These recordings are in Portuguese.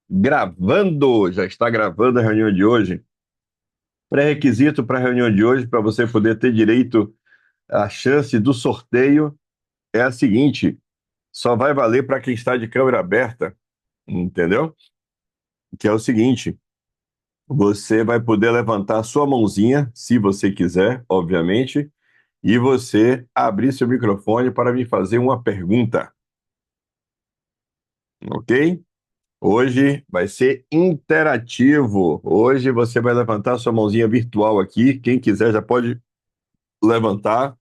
Gravando, já está gravando a reunião de hoje. Pré-requisito para a reunião de hoje, para você poder ter direito à chance do sorteio, é a seguinte: só vai valer para quem está de câmera aberta, entendeu? Que é o seguinte: você vai poder levantar sua mãozinha, se você quiser, obviamente, e você abrir seu microfone para me fazer uma pergunta, ok? Hoje vai ser interativo. Hoje você vai levantar sua mãozinha virtual aqui. Quem quiser já pode levantar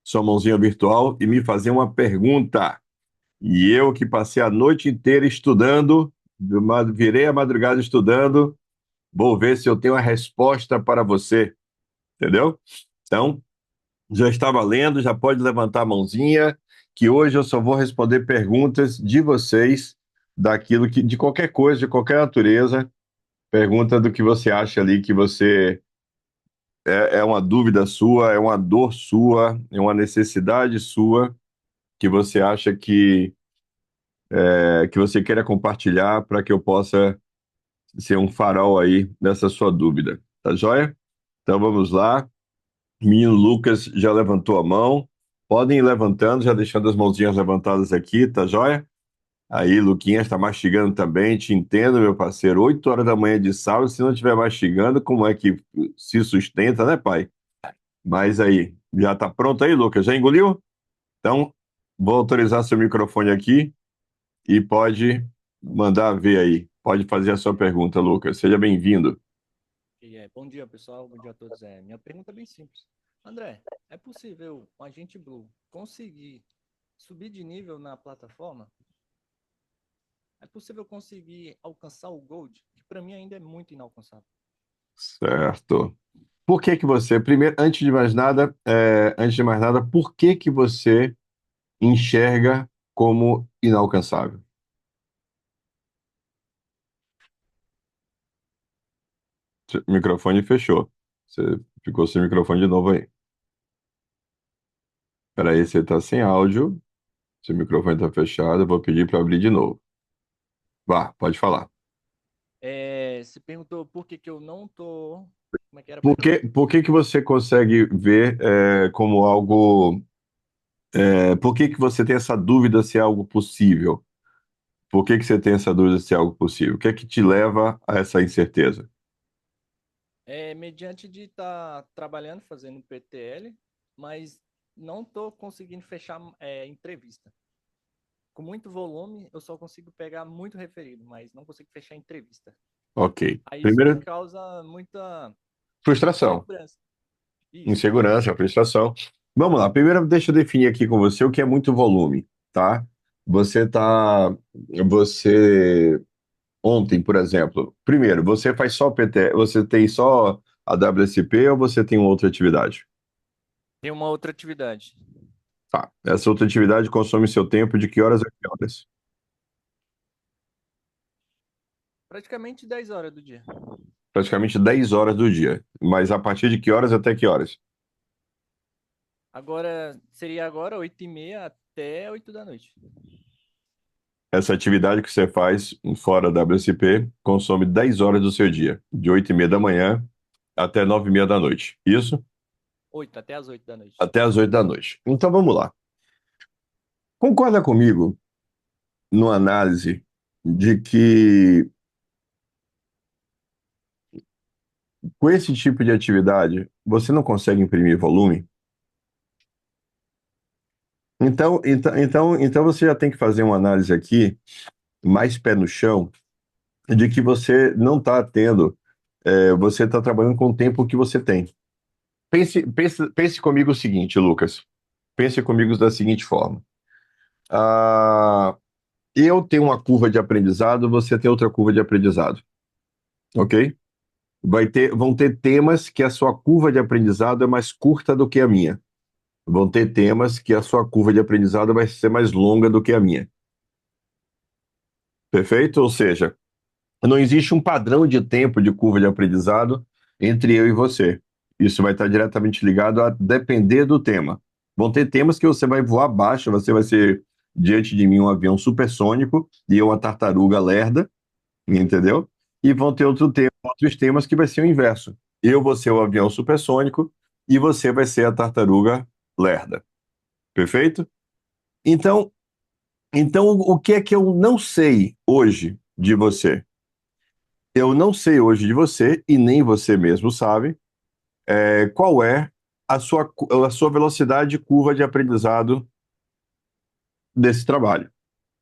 sua mãozinha virtual e me fazer uma pergunta. E eu que passei a noite inteira estudando, virei a madrugada estudando, vou ver se eu tenho a resposta para você, entendeu? Então, já está valendo, já pode levantar a mãozinha, que hoje eu só vou responder perguntas de vocês, daquilo que, de qualquer coisa, de qualquer natureza. Pergunta do que você acha ali que você é uma dúvida sua, é uma dor sua, é uma necessidade sua que você acha que você queira compartilhar para que eu possa ser um farol aí nessa sua dúvida. Tá joia? Então vamos lá. Menino Lucas já levantou a mão. Podem ir levantando, já deixando as mãozinhas levantadas aqui, tá joia? Aí, Luquinhas está mastigando também, te entendo, meu parceiro. 8 horas da manhã de sábado, se não estiver mastigando, como é que se sustenta, né, pai? Mas aí, já tá pronto aí, Lucas? Já engoliu? Então, vou autorizar seu microfone aqui e pode mandar ver aí. Pode fazer a sua pergunta, Lucas. Seja bem-vindo. Bom dia, pessoal. Bom dia a todos. Minha pergunta é bem simples. André, é possível o Agente Blue conseguir subir de nível na plataforma? É possível conseguir alcançar o Gold, que para mim ainda é muito inalcançável? Certo. Por que que você, primeiro, antes de mais nada, por que que você enxerga como inalcançável? Seu microfone fechou. Você ficou sem microfone de novo aí. Peraí, você está sem áudio. Seu microfone está fechado. Eu vou pedir para abrir de novo. Vá, pode falar. Você perguntou por que que eu não tô. Como é que era, perdão? Por que que você consegue ver como algo. Por que que você tem essa dúvida se é algo possível? Por que que você tem essa dúvida se é algo possível? O que é que te leva a essa incerteza? Mediante de estar trabalhando, fazendo PTL, mas não estou conseguindo fechar entrevista. Com muito volume, eu só consigo pegar muito referido, mas não consigo fechar entrevista. Ok. Aí isso me Primeiro, causa muita frustração. insegurança. Isso. Insegurança, frustração. Vamos lá. Primeiro, deixa eu definir aqui com você o que é muito volume, tá? Você tá. Você. Ontem, por exemplo. Primeiro, você faz só PT, você tem só a WSP ou você tem outra atividade? Tem uma outra atividade. Tá. Essa outra atividade consome seu tempo de que horas a que horas? Praticamente 10 horas do dia. Praticamente 10 horas do dia. Mas a partir de que horas até que horas? Seria agora 8h30 até 8 da noite. Essa atividade que você faz fora da WSP consome 10 horas do seu dia, de 8h30 da manhã até 9h30 da noite. Isso? 8 até as 8 da noite. Até as 8 da noite. Então vamos lá. Concorda comigo numa análise de que com esse tipo de atividade você não consegue imprimir volume? Então você já tem que fazer uma análise aqui, mais pé no chão, de que você não está tendo, você está trabalhando com o tempo que você tem. Pense comigo o seguinte, Lucas. Pense comigo da seguinte forma. Ah, eu tenho uma curva de aprendizado, você tem outra curva de aprendizado, ok? Vão ter temas que a sua curva de aprendizado é mais curta do que a minha. Vão ter temas que a sua curva de aprendizado vai ser mais longa do que a minha. Perfeito? Ou seja, não existe um padrão de tempo de curva de aprendizado entre eu e você. Isso vai estar diretamente ligado a depender do tema. Vão ter temas que você vai voar abaixo, você vai ser diante de mim um avião supersônico e eu uma tartaruga lerda, entendeu? E vão ter outros temas que vai ser o inverso. Eu vou ser o avião supersônico e você vai ser a tartaruga lerda. Perfeito? Então, então o que é que eu não sei hoje de você? Eu não sei hoje de você, e nem você mesmo sabe, qual é a sua velocidade de curva de aprendizado desse trabalho.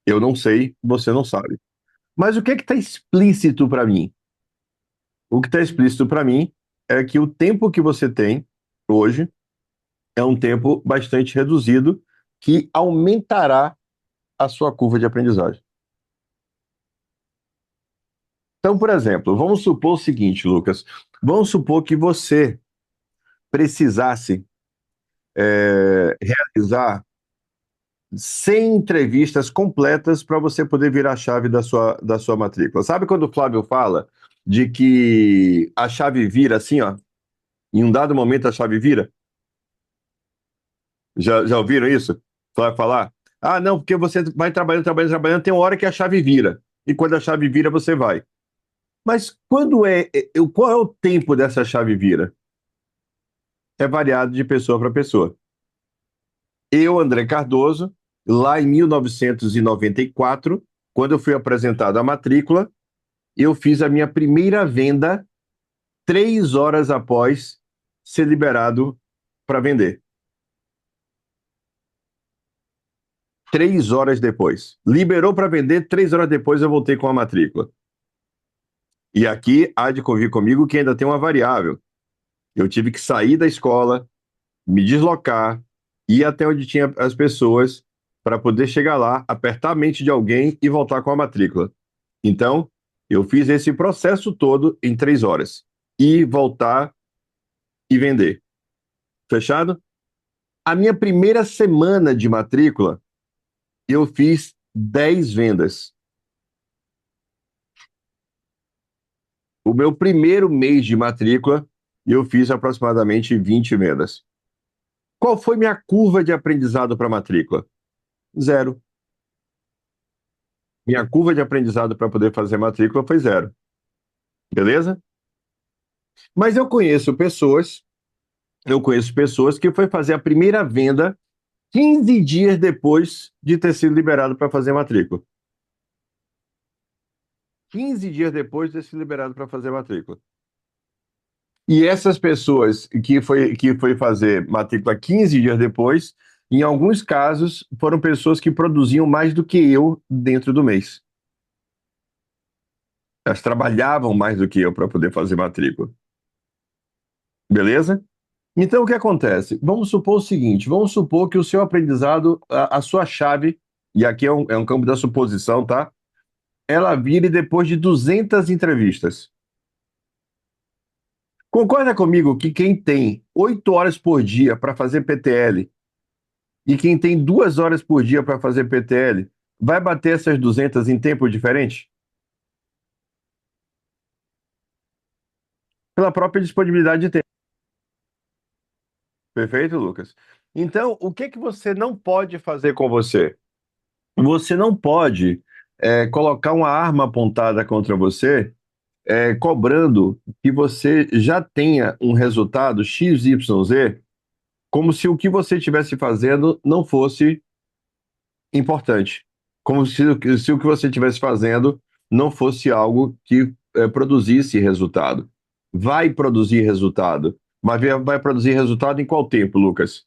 Eu não sei, você não sabe. Mas o que é que está explícito para mim? O que está explícito para mim é que o tempo que você tem hoje é um tempo bastante reduzido que aumentará a sua curva de aprendizagem. Então, por exemplo, vamos supor o seguinte, Lucas. Vamos supor que você precisasse realizar 100 entrevistas completas para você poder virar a chave da sua matrícula. Sabe quando o Flávio fala de que a chave vira assim, ó? Em um dado momento a chave vira? Já ouviram isso? Flávio falar? Ah, não, porque você vai trabalhando, trabalhando, trabalhando, tem uma hora que a chave vira. E quando a chave vira, você vai. Mas qual é o tempo dessa chave vira? É variado de pessoa para pessoa. Eu, André Cardoso, lá em 1994, quando eu fui apresentado à matrícula, eu fiz a minha primeira venda 3 horas após ser liberado para vender. 3 horas depois. Liberou para vender, 3 horas depois eu voltei com a matrícula. E aqui há de convir comigo que ainda tem uma variável. Eu tive que sair da escola, me deslocar, ir até onde tinha as pessoas para poder chegar lá, apertar a mente de alguém e voltar com a matrícula. Então, eu fiz esse processo todo em 3 horas. E voltar e vender. Fechado? A minha primeira semana de matrícula, eu fiz 10 vendas. O meu primeiro mês de matrícula, eu fiz aproximadamente 20 vendas. Qual foi minha curva de aprendizado para matrícula? Zero. Minha curva de aprendizado para poder fazer matrícula foi zero. Beleza? Mas eu conheço pessoas que foi fazer a primeira venda 15 dias depois de ter sido liberado para fazer matrícula. 15 dias depois de ter sido liberado para fazer matrícula. E essas pessoas que foi fazer matrícula 15 dias depois, em alguns casos, foram pessoas que produziam mais do que eu dentro do mês. Elas trabalhavam mais do que eu para poder fazer matrícula. Beleza? Então, o que acontece? Vamos supor o seguinte: vamos supor que o seu aprendizado, a sua chave, e aqui é um campo da suposição, tá? Ela vire depois de 200 entrevistas. Concorda comigo que quem tem 8 horas por dia para fazer PTL e quem tem 2 horas por dia para fazer PTL vai bater essas 200 em tempo diferente? Pela própria disponibilidade de tempo. Perfeito, Lucas? Então, o que que você não pode fazer com você? Você não pode colocar uma arma apontada contra você, cobrando que você já tenha um resultado XYZ, como se o que você estivesse fazendo não fosse importante. Como se o que você estivesse fazendo não fosse algo que produzisse resultado. Vai produzir resultado. Mas vai produzir resultado em qual tempo, Lucas?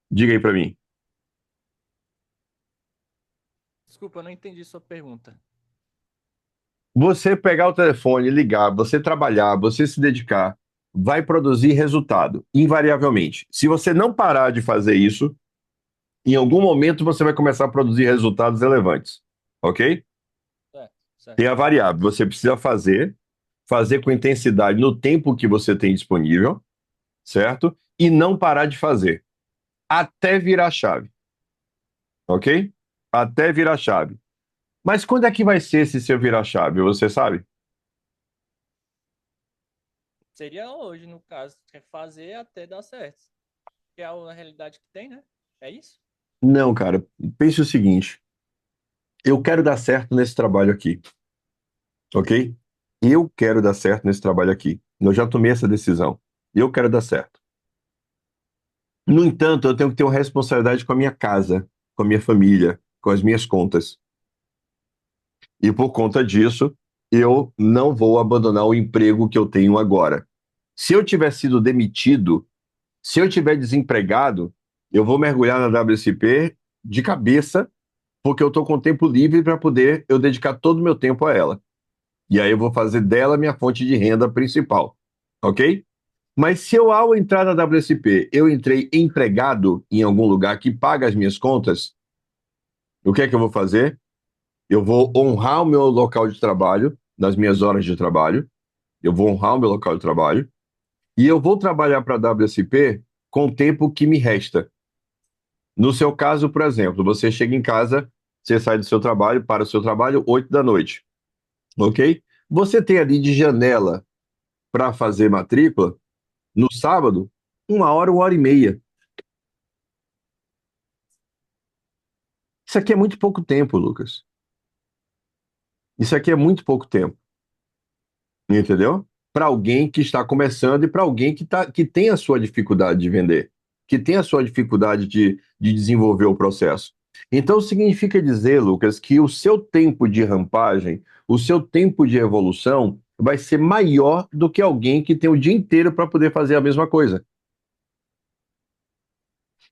Diga aí para mim. Desculpa, eu não entendi sua pergunta. Você pegar o telefone, ligar, você trabalhar, você se dedicar, vai produzir resultado, invariavelmente. Se você não parar de fazer isso, em algum momento você vai começar a produzir resultados relevantes. Ok? Certo, certo. Tem a variável. Você precisa fazer com intensidade no tempo que você tem disponível, certo? E não parar de fazer, até virar chave. Ok? Até virar chave. Mas quando é que vai ser esse seu virar chave? Você sabe? Seria hoje, no caso, é fazer até dar certo. Que é a realidade que tem, né? É isso? Não, cara. Pense o seguinte. Eu quero dar certo nesse trabalho aqui. ok? Eu quero dar certo nesse trabalho aqui. Eu já tomei essa decisão. Eu quero dar certo. No entanto, eu tenho que ter uma responsabilidade com a minha casa, com a minha família, com as minhas contas. E por conta disso, eu não vou abandonar o emprego que eu tenho agora. Se eu tiver sido demitido, se eu tiver desempregado, eu vou mergulhar na WSP de cabeça, porque eu estou com tempo livre para poder eu dedicar todo o meu tempo a ela. E aí eu vou fazer dela minha fonte de renda principal, ok? Mas se eu, ao entrar na WSP, eu entrei empregado em algum lugar que paga as minhas contas, o que é que eu vou fazer? Eu vou honrar o meu local de trabalho, nas minhas horas de trabalho, eu vou honrar o meu local de trabalho, e eu vou trabalhar para a WSP com o tempo que me resta. No seu caso, por exemplo, você chega em casa, você sai do seu trabalho, para o seu trabalho, 8 da noite, ok? Você tem ali de janela para fazer matrícula, no sábado, 1 hora e meia. Isso aqui é muito pouco tempo, Lucas. Isso aqui é muito pouco tempo, entendeu? Para alguém que está começando e para alguém que tem a sua dificuldade de vender, que tem a sua dificuldade de desenvolver o processo. Então, significa dizer, Lucas, que o seu tempo de rampagem, o seu tempo de evolução vai ser maior do que alguém que tem o dia inteiro para poder fazer a mesma coisa.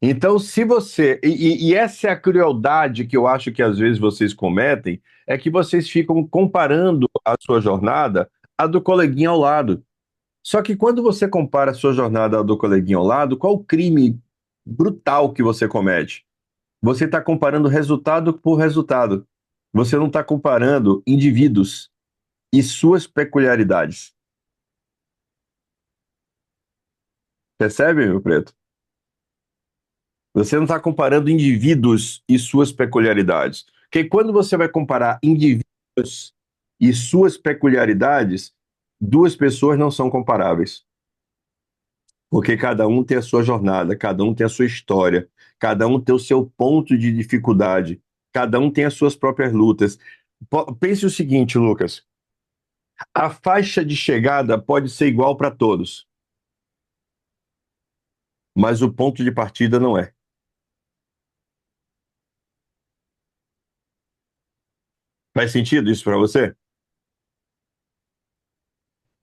Então, se você. E essa é a crueldade que eu acho que às vezes vocês cometem, é que vocês ficam comparando a sua jornada à do coleguinha ao lado. Só que quando você compara a sua jornada à do coleguinha ao lado, qual o crime brutal que você comete? Você está comparando resultado por resultado. Você não está comparando indivíduos e suas peculiaridades. Percebe, meu preto? Você não está comparando indivíduos e suas peculiaridades. Porque quando você vai comparar indivíduos e suas peculiaridades, duas pessoas não são comparáveis. Porque cada um tem a sua jornada, cada um tem a sua história, cada um tem o seu ponto de dificuldade, cada um tem as suas próprias lutas. Pense o seguinte, Lucas: a faixa de chegada pode ser igual para todos, mas o ponto de partida não é. Faz sentido isso para você?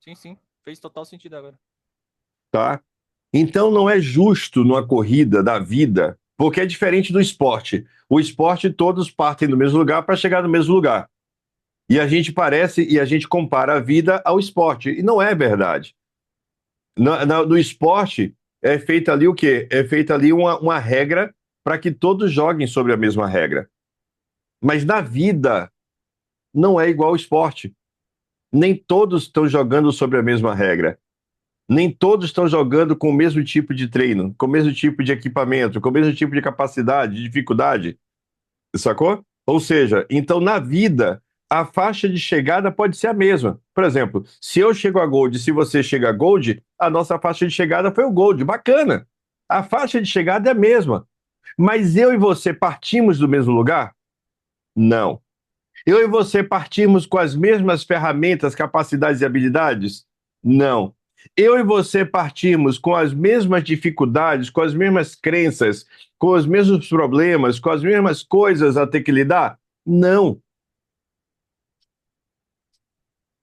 Sim, sim. Fez total sentido agora. Tá? Então não é justo numa corrida da vida, porque é diferente do esporte. O esporte todos partem do mesmo lugar para chegar no mesmo lugar. E a gente parece e a gente compara a vida ao esporte. E não é verdade. No esporte é feita ali o quê? É feita ali uma regra para que todos joguem sobre a mesma regra. Mas na vida não é igual ao esporte. Nem todos estão jogando sobre a mesma regra. Nem todos estão jogando com o mesmo tipo de treino, com o mesmo tipo de equipamento, com o mesmo tipo de capacidade, de dificuldade, sacou? Ou seja, então na vida, a faixa de chegada pode ser a mesma. Por exemplo, se eu chego a Gold e se você chega a Gold, a nossa faixa de chegada foi o Gold, bacana. A faixa de chegada é a mesma. Mas eu e você partimos do mesmo lugar? Não. Eu e você partimos com as mesmas ferramentas, capacidades e habilidades? Não. Eu e você partimos com as mesmas dificuldades, com as mesmas crenças, com os mesmos problemas, com as mesmas coisas a ter que lidar? Não.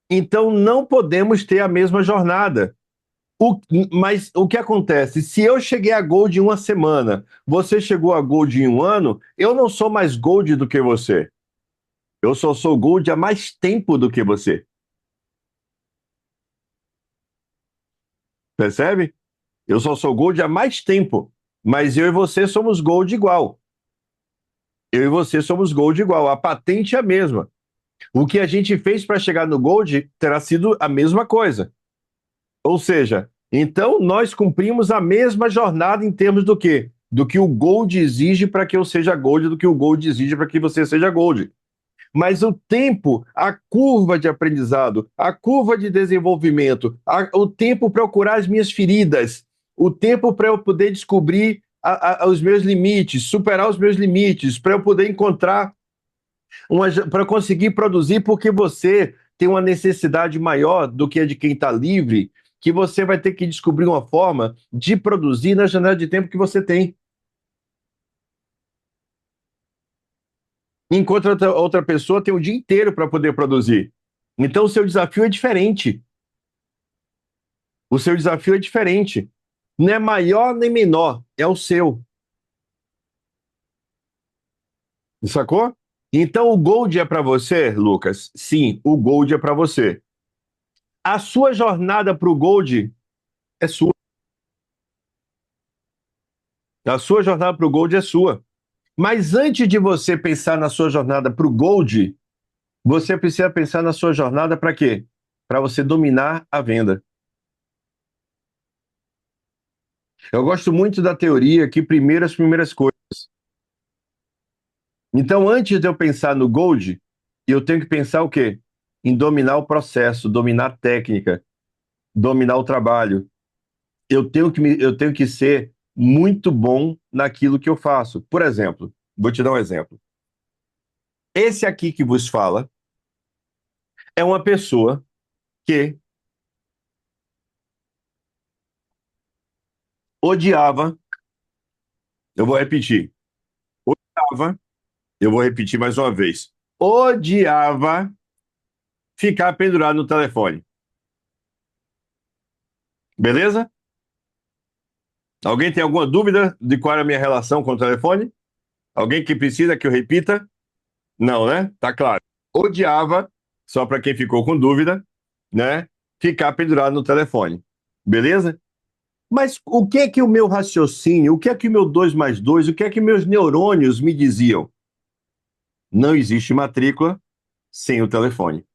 Então não podemos ter a mesma jornada. O- mas o que acontece? Se eu cheguei a Gold em uma semana, você chegou a Gold em um ano, eu não sou mais Gold do que você. Eu só sou Gold há mais tempo do que você. Percebe? Eu só sou Gold há mais tempo, mas eu e você somos Gold igual. Eu e você somos Gold igual. A patente é a mesma. O que a gente fez para chegar no Gold terá sido a mesma coisa. Ou seja, então nós cumprimos a mesma jornada em termos do quê? Do que o Gold exige para que eu seja Gold, do que o Gold exige para que você seja Gold. Mas o tempo, a curva de aprendizado, a curva de desenvolvimento, o tempo para eu curar as minhas feridas, o tempo para eu poder descobrir os meus limites, superar os meus limites, para eu poder encontrar, para conseguir produzir, porque você tem uma necessidade maior do que a de quem está livre, que você vai ter que descobrir uma forma de produzir na janela de tempo que você tem. Enquanto outra pessoa tem o dia inteiro para poder produzir. Então, o seu desafio é diferente. O seu desafio é diferente. Não é maior nem menor, é o seu. Sacou? Então, o Gold é para você, Lucas? Sim, o Gold é para você. A sua jornada para o Gold é sua. A sua jornada para o Gold é sua. Mas antes de você pensar na sua jornada para o Gold, você precisa pensar na sua jornada para quê? Para você dominar a venda. Eu gosto muito da teoria que primeiro as primeiras coisas. Então, antes de eu pensar no Gold, eu tenho que pensar o quê? Em dominar o processo, dominar a técnica, dominar o trabalho. Eu tenho que ser muito bom naquilo que eu faço. Por exemplo, vou te dar um exemplo. Esse aqui que vos fala é uma pessoa que odiava, eu vou repetir, odiava, eu vou repetir mais uma vez, odiava ficar pendurado no telefone. Beleza? Alguém tem alguma dúvida de qual é a minha relação com o telefone? Alguém que precisa que eu repita? Não, né? Tá claro. Odiava, só para quem ficou com dúvida, né? Ficar pendurado no telefone. Beleza? Mas o que é que o meu raciocínio, o que é que o meu 2 mais 2, o que é que meus neurônios me diziam? Não existe matrícula sem o telefone.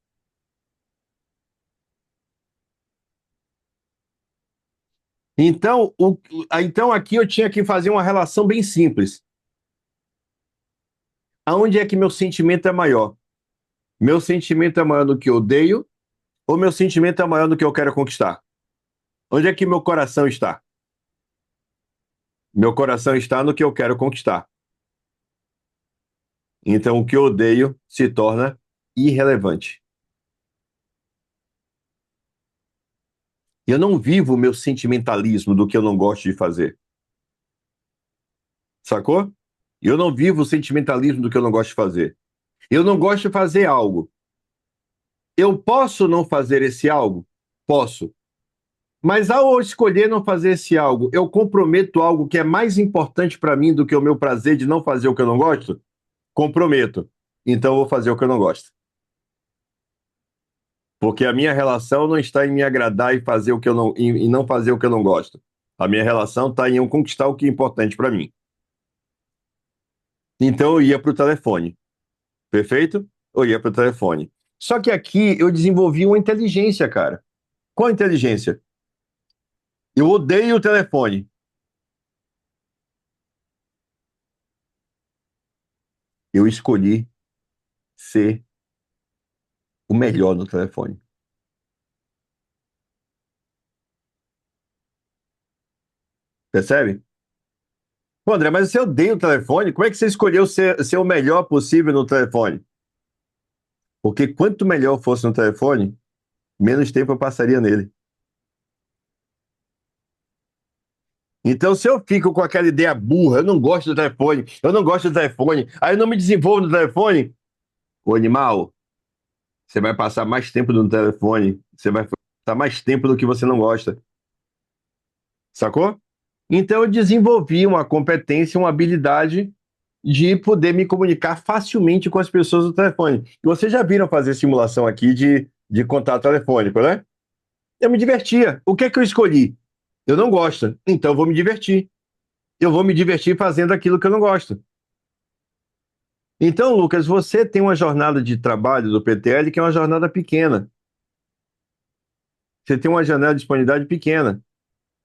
Então, então aqui eu tinha que fazer uma relação bem simples. Aonde é que meu sentimento é maior? Meu sentimento é maior do que eu odeio ou meu sentimento é maior do que eu quero conquistar? Onde é que meu coração está? Meu coração está no que eu quero conquistar. Então, o que eu odeio se torna irrelevante. Eu não vivo o meu sentimentalismo do que eu não gosto de fazer. Sacou? Eu não vivo o sentimentalismo do que eu não gosto de fazer. Eu não gosto de fazer algo. Eu posso não fazer esse algo? Posso. Mas ao eu escolher não fazer esse algo, eu comprometo algo que é mais importante para mim do que o meu prazer de não fazer o que eu não gosto? Comprometo. Então eu vou fazer o que eu não gosto. Porque a minha relação não está em me agradar e fazer o que eu não, em não fazer o que eu não gosto. A minha relação está em eu conquistar o que é importante para mim. Então eu ia para o telefone. Perfeito? Eu ia para o telefone. Só que aqui eu desenvolvi uma inteligência, cara. Qual inteligência? Eu odeio o telefone. Eu escolhi ser o melhor no telefone. Percebe? Pô, André, mas você odeia o telefone? Como é que você escolheu ser o melhor possível no telefone? Porque quanto melhor eu fosse no telefone, menos tempo eu passaria nele. Então, se eu fico com aquela ideia burra, eu não gosto do telefone, eu não gosto do telefone, aí eu não me desenvolvo no telefone, ô animal, você vai passar mais tempo no telefone, você vai passar mais tempo do que você não gosta. Sacou? Então, eu desenvolvi uma competência, uma habilidade de poder me comunicar facilmente com as pessoas no telefone. Vocês já viram fazer simulação aqui de contato telefônico, né? Eu me divertia. O que é que eu escolhi? Eu não gosto, então eu vou me divertir. Eu vou me divertir fazendo aquilo que eu não gosto. Então, Lucas, você tem uma jornada de trabalho do PTL que é uma jornada pequena. Você tem uma janela de disponibilidade pequena.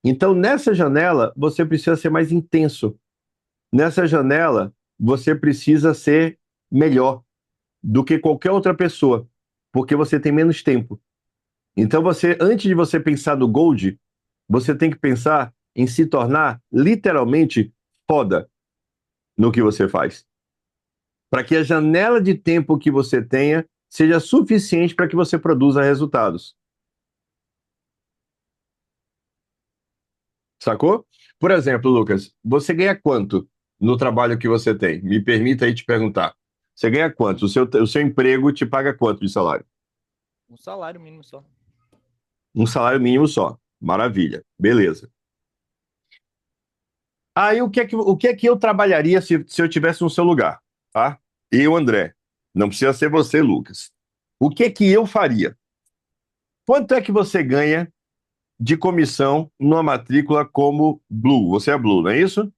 Então, nessa janela, você precisa ser mais intenso. Nessa janela, você precisa ser melhor do que qualquer outra pessoa, porque você tem menos tempo. Então, antes de você pensar no Gold, você tem que pensar em se tornar literalmente foda no que você faz. Para que a janela de tempo que você tenha seja suficiente para que você produza resultados. Sacou? Por exemplo, Lucas, você ganha quanto no trabalho que você tem? Me permita aí te perguntar. Você ganha quanto? O seu emprego te paga quanto de salário? Um salário mínimo só. Um salário mínimo só. Maravilha. Beleza. Aí o que é que eu trabalharia se eu tivesse no seu lugar, tá? Eu, André. Não precisa ser você, Lucas. O que é que eu faria? Quanto é que você ganha de comissão numa matrícula como Blue? Você é Blue, não é isso?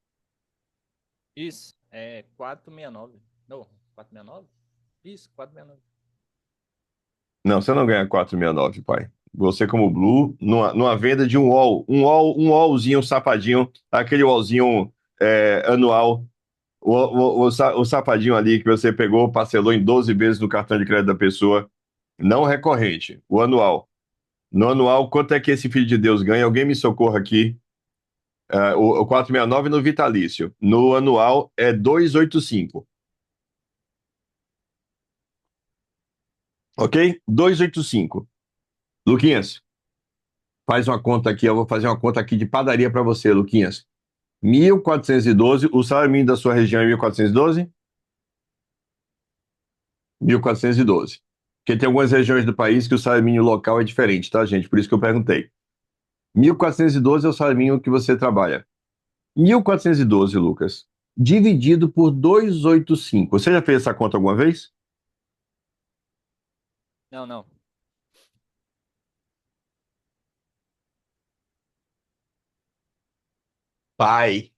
Isso, é 469. Não, 469? Isso, 469. Não, você não ganha 469, pai. Você como Blue, numa venda de um wallzinho, um sapadinho, aquele wallzinho anual, o sapadinho ali que você pegou, parcelou em 12 vezes no cartão de crédito da pessoa, não recorrente, o anual. No anual, quanto é que esse filho de Deus ganha? Alguém me socorra aqui. O 469 no vitalício. No anual é 285. Ok? 285. Luquinhas, faz uma conta aqui. Eu vou fazer uma conta aqui de padaria para você, Luquinhas. 1.412. O salário mínimo da sua região é 1.412? 1.412. Porque tem algumas regiões do país que o salário mínimo local é diferente, tá, gente? Por isso que eu perguntei. 1.412 é o salário mínimo que você trabalha. 1.412, Lucas, dividido por 285. Você já fez essa conta alguma vez? Não, não. Pai,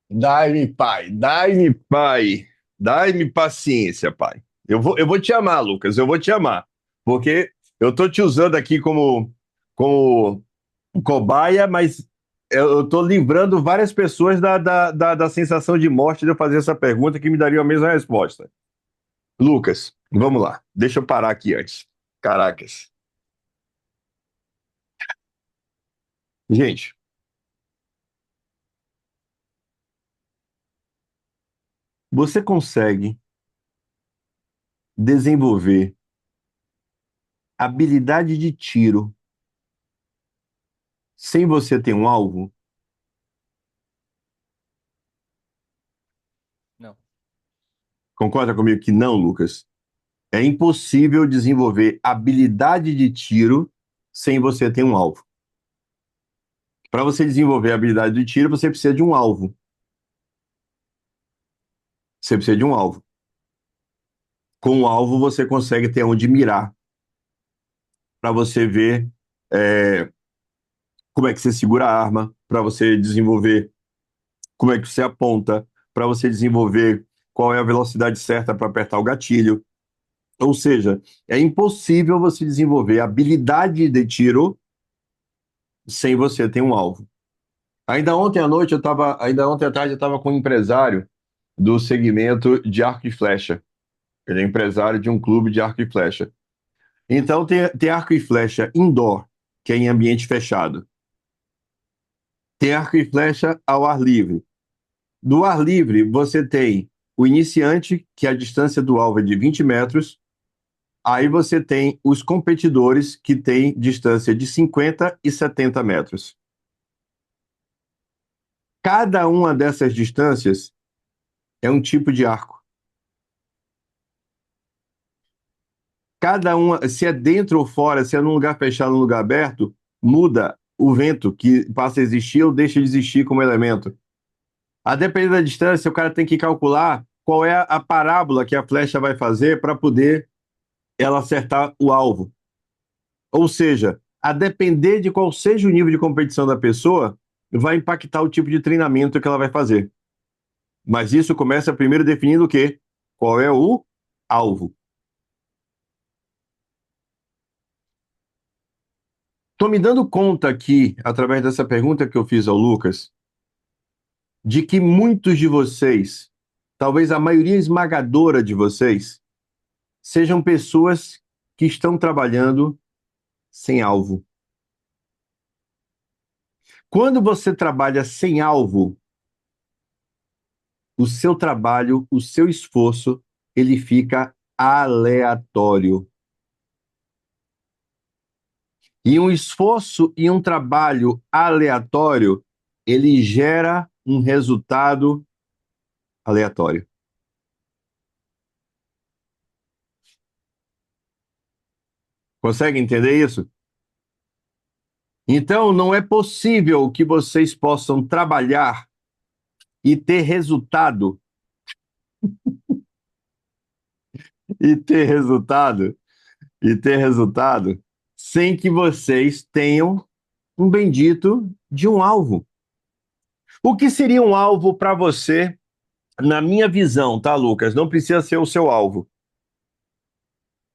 dai-me, pai, dai-me, pai, dai-me paciência, pai. Eu vou te amar, Lucas, eu vou te amar, porque eu tô te usando aqui como cobaia, mas eu tô livrando várias pessoas da sensação de morte de eu fazer essa pergunta que me daria a mesma resposta. Lucas, vamos lá, deixa eu parar aqui antes. Caracas. Gente, você consegue desenvolver habilidade de tiro sem você ter um alvo? Não. Concorda comigo que não, Lucas? É impossível desenvolver habilidade de tiro sem você ter um alvo. Para você desenvolver a habilidade de tiro, você precisa de um alvo. Você precisa de um alvo. Com o alvo, você consegue ter onde mirar para você ver é, como é que você segura a arma, para você desenvolver como é que você aponta, para você desenvolver qual é a velocidade certa para apertar o gatilho. Ou seja, é impossível você desenvolver habilidade de tiro sem você ter um alvo. Ainda ontem à tarde eu estava com um empresário do segmento de arco e flecha. Ele é empresário de um clube de arco e flecha. Então tem arco e flecha indoor, que é em ambiente fechado. Tem arco e flecha ao ar livre. Do ar livre, você tem o iniciante, que a distância do alvo é de 20 metros. Aí você tem os competidores, que têm distância de 50 e 70 metros. Cada uma dessas distâncias é um tipo de arco. Cada uma, se é dentro ou fora, se é num lugar fechado ou num lugar aberto, muda o vento que passa a existir ou deixa de existir como elemento. A depender da distância, o cara tem que calcular qual é a parábola que a flecha vai fazer para poder ela acertar o alvo. Ou seja, a depender de qual seja o nível de competição da pessoa, vai impactar o tipo de treinamento que ela vai fazer. Mas isso começa primeiro definindo o quê? Qual é o alvo? Estou me dando conta aqui, através dessa pergunta que eu fiz ao Lucas, de que muitos de vocês, talvez a maioria esmagadora de vocês, sejam pessoas que estão trabalhando sem alvo. Quando você trabalha sem alvo, o seu trabalho, o seu esforço, ele fica aleatório. E um esforço e um trabalho aleatório, ele gera um resultado aleatório. Consegue entender isso? Então, não é possível que vocês possam trabalhar e ter resultado, e ter resultado, e ter resultado, sem que vocês tenham um bendito de um alvo. O que seria um alvo para você, na minha visão, tá, Lucas? Não precisa ser o seu alvo.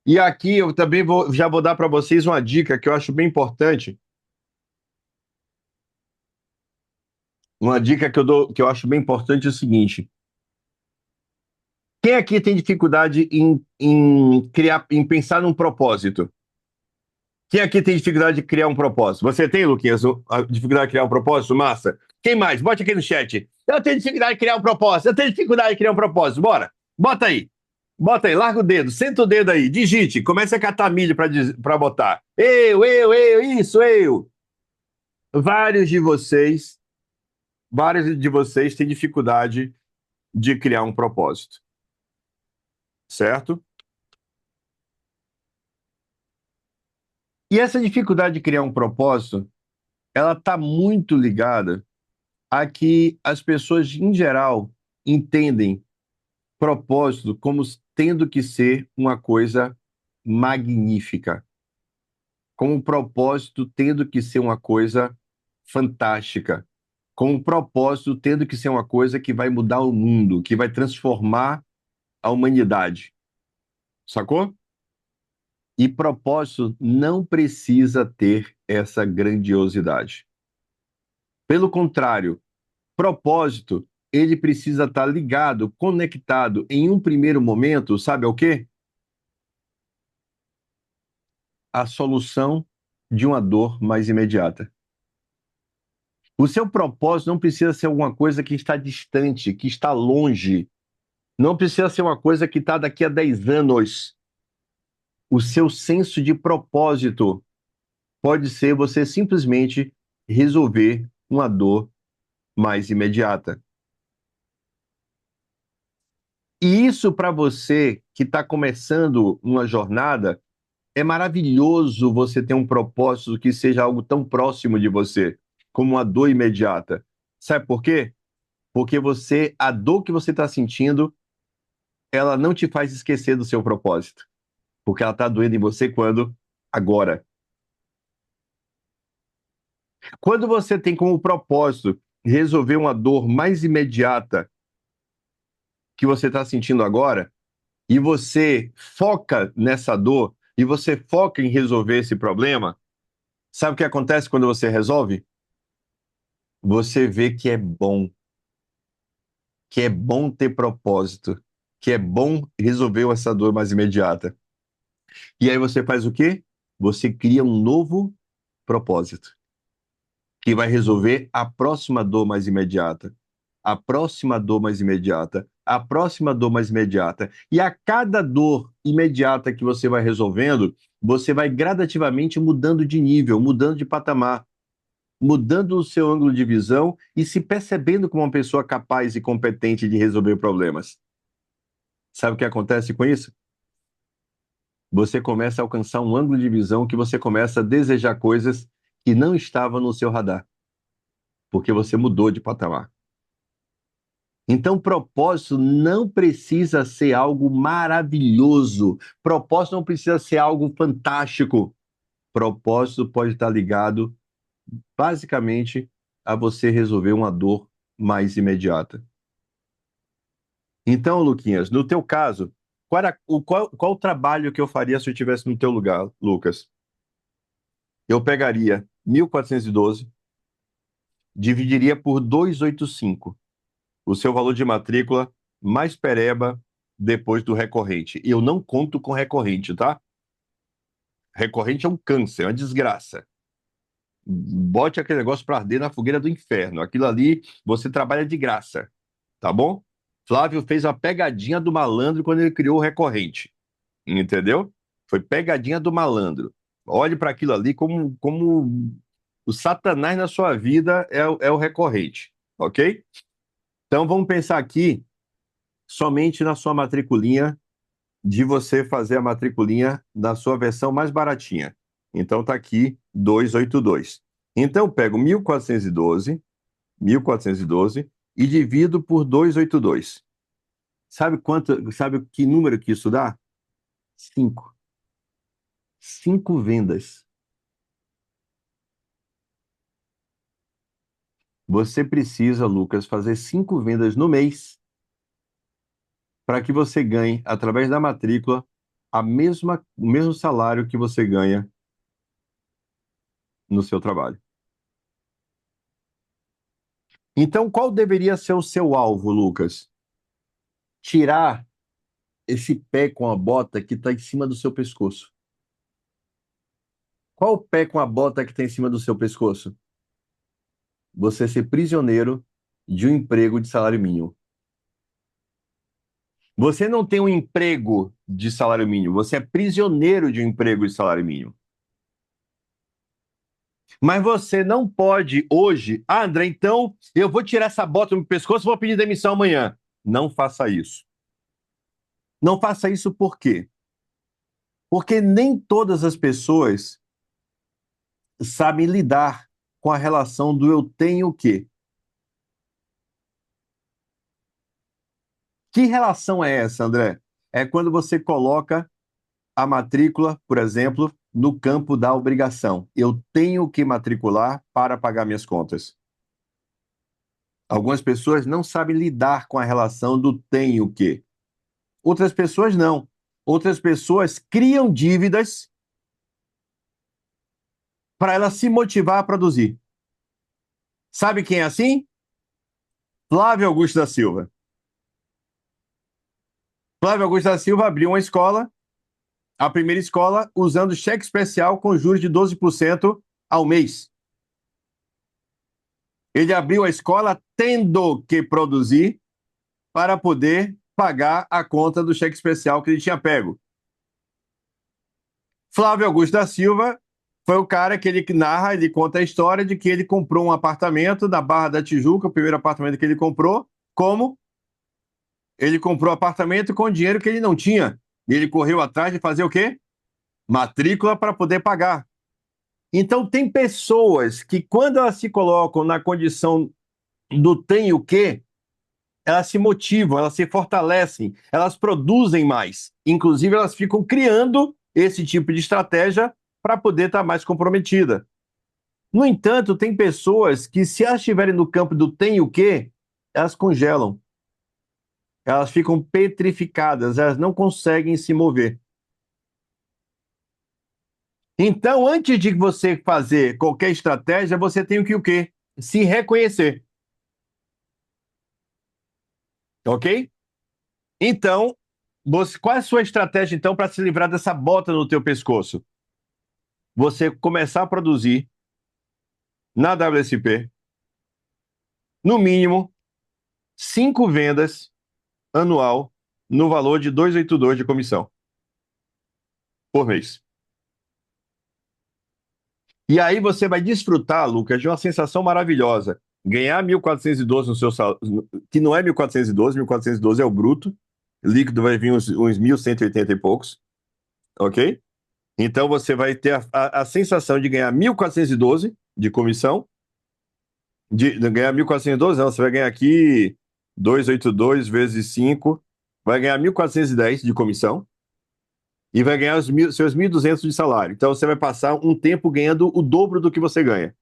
E aqui eu também já vou dar para vocês uma dica que eu acho bem importante. Uma dica que eu dou, que eu acho bem importante é o seguinte: quem aqui tem dificuldade em criar, em pensar num propósito? Quem aqui tem dificuldade de criar um propósito? Você tem, Luquinhas, a dificuldade de criar um propósito? Massa. Quem mais? Bote aqui no chat. Eu tenho dificuldade de criar um propósito. Eu tenho dificuldade de criar um propósito. Bora. Bota aí. Bota aí, larga o dedo, senta o dedo aí, digite, comece a catar milho para botar. Isso, eu. Vários de vocês, vários de vocês têm dificuldade de criar um propósito, certo? E essa dificuldade de criar um propósito, ela está muito ligada a que as pessoas, em geral, entendem propósito como tendo que ser uma coisa magnífica, como propósito tendo que ser uma coisa fantástica, como propósito tendo que ser uma coisa que vai mudar o mundo, que vai transformar a humanidade. Sacou? E propósito não precisa ter essa grandiosidade. Pelo contrário, propósito, ele precisa estar ligado, conectado em um primeiro momento, sabe ao quê? A solução de uma dor mais imediata. O seu propósito não precisa ser alguma coisa que está distante, que está longe. Não precisa ser uma coisa que está daqui a 10 anos. O seu senso de propósito pode ser você simplesmente resolver uma dor mais imediata. E isso para você que está começando uma jornada, é maravilhoso você ter um propósito que seja algo tão próximo de você, como uma dor imediata. Sabe por quê? Porque a dor que você está sentindo, ela não te faz esquecer do seu propósito. Porque ela está doendo em você quando? Agora. Quando você tem como propósito resolver uma dor mais imediata que você está sentindo agora, e você foca nessa dor, e você foca em resolver esse problema, sabe o que acontece quando você resolve? Você vê que é bom ter propósito, que é bom resolver essa dor mais imediata. E aí você faz o quê? Você cria um novo propósito, que vai resolver a próxima dor mais imediata, a próxima dor mais imediata, a próxima dor mais imediata. E a cada dor imediata que você vai resolvendo, você vai gradativamente mudando de nível, mudando de patamar, mudando o seu ângulo de visão e se percebendo como uma pessoa capaz e competente de resolver problemas. Sabe o que acontece com isso? Você começa a alcançar um ângulo de visão que você começa a desejar coisas que não estavam no seu radar, porque você mudou de patamar. Então, propósito não precisa ser algo maravilhoso. Propósito não precisa ser algo fantástico. Propósito pode estar ligado, basicamente, a você resolver uma dor mais imediata. Então, Luquinhas, no teu caso, qual o trabalho que eu faria se eu estivesse no teu lugar, Lucas? Eu pegaria 1412, dividiria por 285, o seu valor de matrícula mais pereba depois do recorrente. E eu não conto com recorrente, tá? Recorrente é um câncer, é uma desgraça. Bote aquele negócio para arder na fogueira do inferno. Aquilo ali, você trabalha de graça, tá bom? Flávio fez a pegadinha do malandro quando ele criou o recorrente. entendeu? Foi pegadinha do malandro. Olhe para aquilo ali como o Satanás na sua vida é o recorrente, ok? Então vamos pensar aqui somente na sua matriculinha, de você fazer a matriculinha na sua versão mais baratinha. Então tá aqui 282. Então eu pego 1412 e divido por 282. Sabe que número que isso dá? 5. 5 vendas. Você precisa, Lucas, fazer 5 vendas no mês para que você ganhe, através da matrícula, o mesmo salário que você ganha no seu trabalho. Então, qual deveria ser o seu alvo, Lucas? Tirar esse pé com a bota que está em cima do seu pescoço. Qual o pé com a bota que está em cima do seu pescoço? Você ser prisioneiro de um emprego de salário mínimo. Você não tem um emprego de salário mínimo, você é prisioneiro de um emprego de salário mínimo. Mas você não pode hoje, André, então eu vou tirar essa bota do meu pescoço e vou pedir demissão amanhã. Não faça isso. Não faça isso por quê? Porque nem todas as pessoas sabem lidar com a relação do eu tenho o quê? Que relação é essa, André? É quando você coloca a matrícula, por exemplo, no campo da obrigação. Eu tenho que matricular para pagar minhas contas. Algumas pessoas não sabem lidar com a relação do tenho que. Outras pessoas não. Outras pessoas criam dívidas para ela se motivar a produzir. Sabe quem é assim? Flávio Augusto da Silva. Flávio Augusto da Silva abriu uma escola, a primeira escola, usando cheque especial com juros de 12% ao mês. Ele abriu a escola tendo que produzir para poder pagar a conta do cheque especial que ele tinha pego. Flávio Augusto da Silva foi o cara que ele narra, ele conta a história de que ele comprou um apartamento na Barra da Tijuca, o primeiro apartamento que ele comprou. Como? Ele comprou apartamento com dinheiro que ele não tinha. E ele correu atrás de fazer o quê? Matrícula para poder pagar. Então, tem pessoas que, quando elas se colocam na condição do tem o quê, elas se motivam, elas se fortalecem, elas produzem mais. Inclusive, elas ficam criando esse tipo de estratégia para poder estar mais comprometida. No entanto, tem pessoas que, se elas estiverem no campo do tem o quê, elas congelam. Elas ficam petrificadas, elas não conseguem se mover. Então, antes de você fazer qualquer estratégia, você tem que o quê? Se reconhecer. Ok? Então, qual é a sua estratégia, então, para se livrar dessa bota no teu pescoço? Você começar a produzir na WSP, no mínimo, 5 vendas anual no valor de 282 de comissão por mês. E aí você vai desfrutar, Lucas, de uma sensação maravilhosa. Ganhar 1.412 no seu salário, que não é 1.412 é o bruto, líquido vai vir uns 1.180 e poucos, ok? Então você vai ter a sensação de ganhar 1.412 de comissão, de ganhar 1.412, não, você vai ganhar aqui 282 vezes 5, vai ganhar 1.410 de comissão e vai ganhar seus 1.200 de salário. Então você vai passar um tempo ganhando o dobro do que você ganha.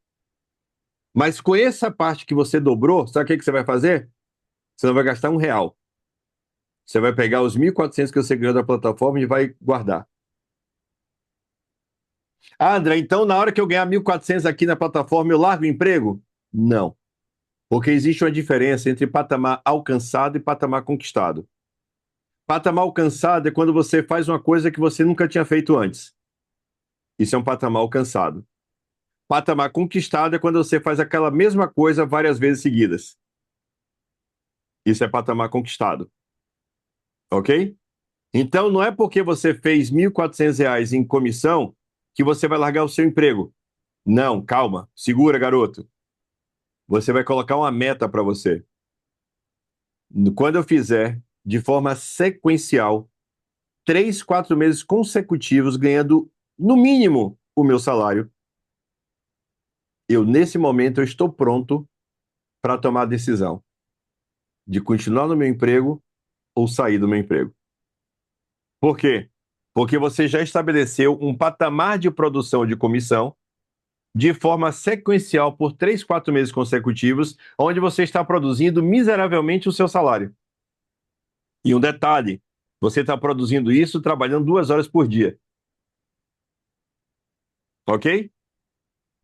Mas com essa parte que você dobrou, sabe o que você vai fazer? Você não vai gastar R$ 1. Você vai pegar os 1.400 que você ganhou da plataforma e vai guardar. Ah, André, então na hora que eu ganhar 1.400 aqui na plataforma, eu largo o emprego? Não. Porque existe uma diferença entre patamar alcançado e patamar conquistado. Patamar alcançado é quando você faz uma coisa que você nunca tinha feito antes. Isso é um patamar alcançado. Patamar conquistado é quando você faz aquela mesma coisa várias vezes seguidas. Isso é patamar conquistado. Ok? Então, não é porque você fez R$ 1.400 em comissão que você vai largar o seu emprego. Não, calma, segura, garoto. Você vai colocar uma meta para você. Quando eu fizer de forma sequencial, 3, 4 meses consecutivos, ganhando no mínimo o meu salário, nesse momento, eu estou pronto para tomar a decisão de continuar no meu emprego ou sair do meu emprego. Por quê? Porque você já estabeleceu um patamar de produção de comissão de forma sequencial por 3, 4 meses consecutivos, onde você está produzindo miseravelmente o seu salário. E um detalhe, você está produzindo isso trabalhando 2 horas por dia. Ok?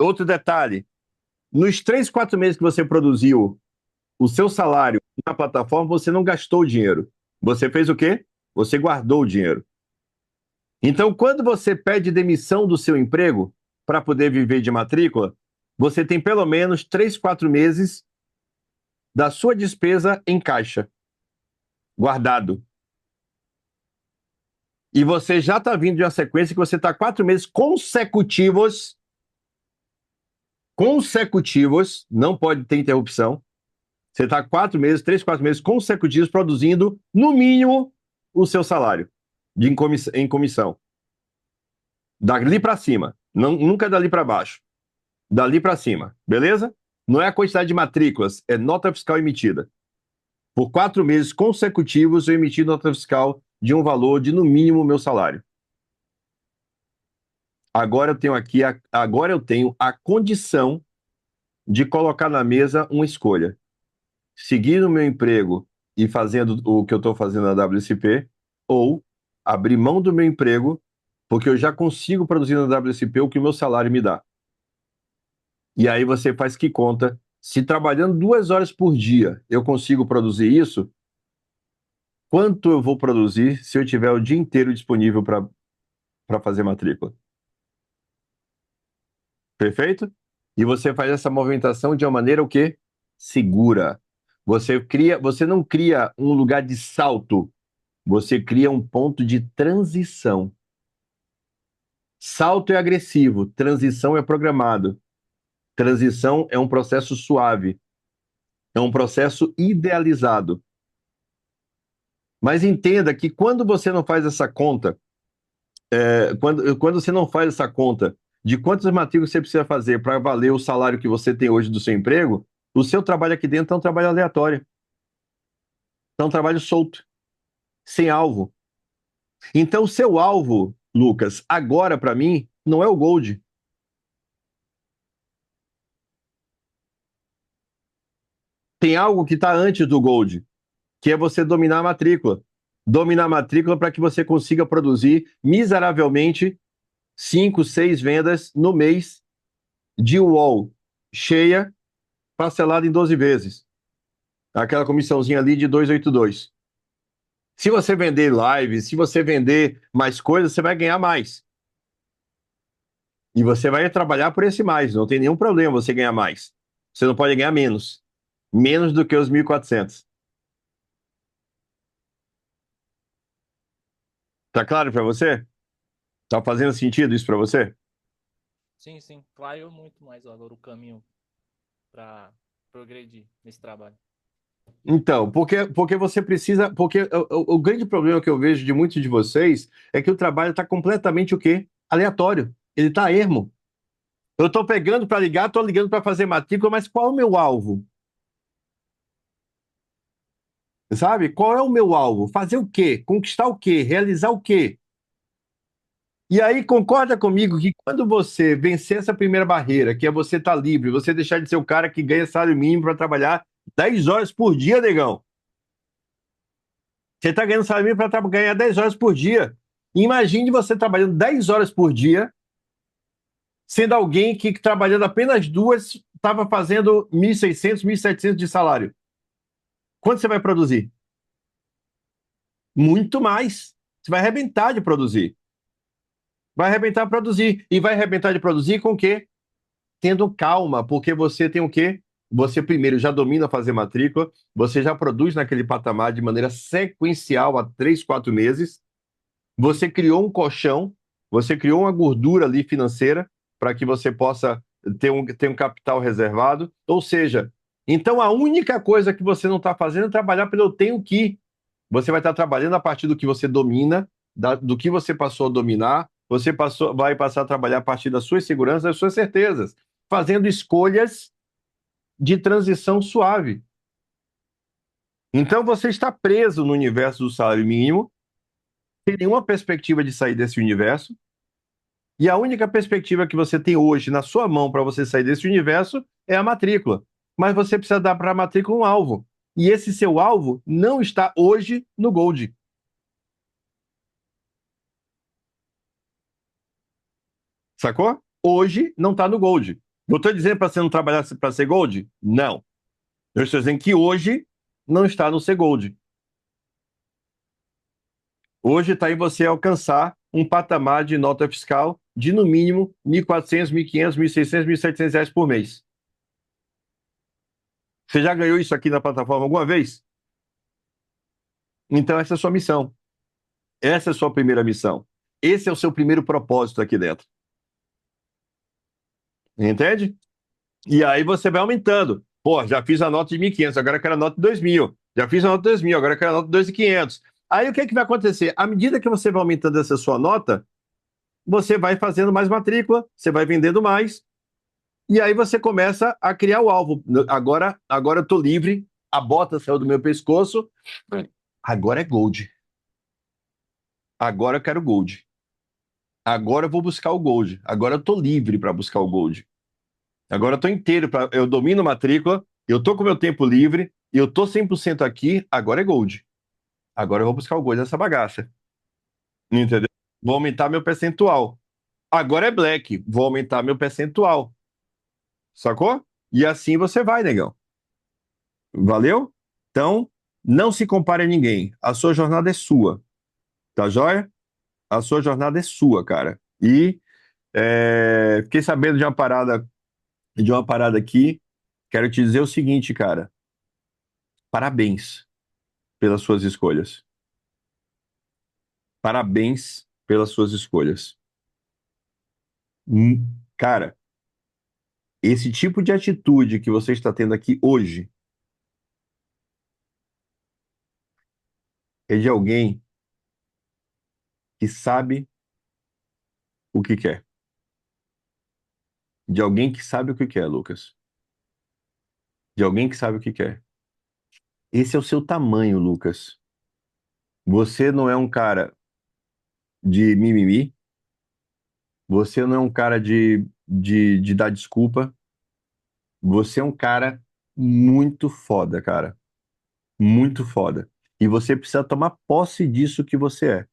Outro detalhe, nos 3, 4 meses que você produziu o seu salário na plataforma, você não gastou o dinheiro. Você fez o quê? Você guardou o dinheiro. Então, quando você pede demissão do seu emprego para poder viver de matrícula, você tem pelo menos 3, 4 meses da sua despesa em caixa, guardado. E você já está vindo de uma sequência que você está 4 meses consecutivos, não pode ter interrupção. Você está 4 meses, 3, 4 meses consecutivos produzindo, no mínimo, o seu salário em comissão. Dali para cima, não, nunca dali para baixo. Dali para cima, beleza? Não é a quantidade de matrículas, é nota fiscal emitida. Por 4 meses consecutivos, eu emiti nota fiscal de um valor de, no mínimo, o meu salário. Agora eu tenho a condição de colocar na mesa uma escolha. Seguir no meu emprego e fazendo o que eu estou fazendo na WSP, ou abrir mão do meu emprego, porque eu já consigo produzir na WSP o que o meu salário me dá. E aí você faz que conta. Se trabalhando 2 horas por dia eu consigo produzir isso, quanto eu vou produzir se eu tiver o dia inteiro disponível para fazer matrícula? Perfeito? E você faz essa movimentação de uma maneira o quê? Segura. Você não cria um lugar de salto, você cria um ponto de transição. Salto é agressivo, transição é programado. Transição é um processo suave, é um processo idealizado. Mas entenda que quando você não faz essa conta, quando você não faz essa conta de quantas matrículas você precisa fazer para valer o salário que você tem hoje do seu emprego, o seu trabalho aqui dentro é um trabalho aleatório, é um trabalho solto, sem alvo. Então, o seu alvo, Lucas, agora para mim, não é o Gold. Tem algo que está antes do Gold, que é você dominar a matrícula. Dominar a matrícula para que você consiga produzir miseravelmente 5, 6 vendas no mês de wall cheia, parcelada em 12 vezes. Aquela comissãozinha ali de 282. Se você vender live, se você vender mais coisas, você vai ganhar mais. E você vai trabalhar por esse mais, não tem nenhum problema você ganhar mais. Você não pode ganhar menos. Menos do que os 1.400. Tá claro para você? Tá fazendo sentido isso para você? Sim, sim, clareou muito mais agora o caminho para progredir nesse trabalho. Então, porque você precisa. Porque o grande problema que eu vejo de muitos de vocês é que o trabalho está completamente o quê? Aleatório. Ele está ermo. Eu estou pegando para ligar, estou ligando para fazer matrícula, mas qual é o meu alvo? Sabe? Qual é o meu alvo? Fazer o quê? Conquistar o quê? Realizar o quê? E aí, concorda comigo que quando você vencer essa primeira barreira, que é você estar livre, você deixar de ser o cara que ganha salário mínimo para trabalhar 10 horas por dia, negão. Você está ganhando salário mínimo para ganhar 10 horas por dia. Imagine você trabalhando 10 horas por dia, sendo alguém que trabalhando apenas 2 estava fazendo 1.600, 1.700 de salário. Quanto você vai produzir? Muito mais. Você vai arrebentar de produzir. Vai arrebentar de produzir. E vai arrebentar de produzir com o quê? Tendo calma, porque você tem o quê? Você primeiro já domina fazer matrícula, você já produz naquele patamar de maneira sequencial há 3, 4 meses, Você criou um colchão, você criou uma gordura ali financeira para que você possa ter um capital reservado. Ou seja, então a única coisa que você não está fazendo é trabalhar pelo eu tenho que. Você vai estar trabalhando a partir do que você domina, do que você passou a dominar. Vai passar a trabalhar a partir das suas seguranças, das suas certezas, fazendo escolhas de transição suave. Então você está preso no universo do salário mínimo, sem nenhuma perspectiva de sair desse universo. E a única perspectiva que você tem hoje na sua mão para você sair desse universo é a matrícula. Mas você precisa dar para a matrícula um alvo. E esse seu alvo não está hoje no Gold. Sacou? Hoje não está no Gold. Eu estou dizendo para você não trabalhar para ser Gold? Não. Eu estou dizendo que hoje não está no ser Gold. Hoje está em você alcançar um patamar de nota fiscal de no mínimo 1.400, 1.500, 1.600, 1.700 reais por mês. Você já ganhou isso aqui na plataforma alguma vez? Então essa é a sua missão. Essa é a sua primeira missão. Esse é o seu primeiro propósito aqui dentro. Entende? E aí você vai aumentando. Pô, já fiz a nota de 1.500, agora eu quero a nota de 2.000. Já fiz a nota de 2.000, agora eu quero a nota de 2.500. Aí o que é que vai acontecer? À medida que você vai aumentando essa sua nota, você vai fazendo mais matrícula, você vai vendendo mais, e aí você começa a criar o alvo. Agora eu estou livre, a bota saiu do meu pescoço, agora é Gold. Agora eu quero Gold. Agora eu vou buscar o Gold. Agora eu estou livre para buscar o Gold. Agora eu estou inteiro, eu domino matrícula, eu estou com meu tempo livre, eu estou 100% aqui, agora é Gold. Agora eu vou buscar o Gold nessa bagaça. Entendeu? Vou aumentar meu percentual. Agora é Black, vou aumentar meu percentual. Sacou? E assim você vai, negão. Valeu? Então, não se compare a ninguém. A sua jornada é sua. Tá joia? A sua jornada é sua, cara. E fiquei sabendo de uma parada aqui. Quero te dizer o seguinte, cara. Parabéns pelas suas escolhas. Parabéns pelas suas escolhas. Cara, esse tipo de atitude que você está tendo aqui hoje é de alguém que sabe o que quer. De alguém que sabe o que quer, Lucas. De alguém que sabe o que quer. Esse é o seu tamanho, Lucas. Você não é um cara de mimimi. Você não é um cara de dar desculpa. Você é um cara muito foda, cara. Muito foda. E você precisa tomar posse disso que você é.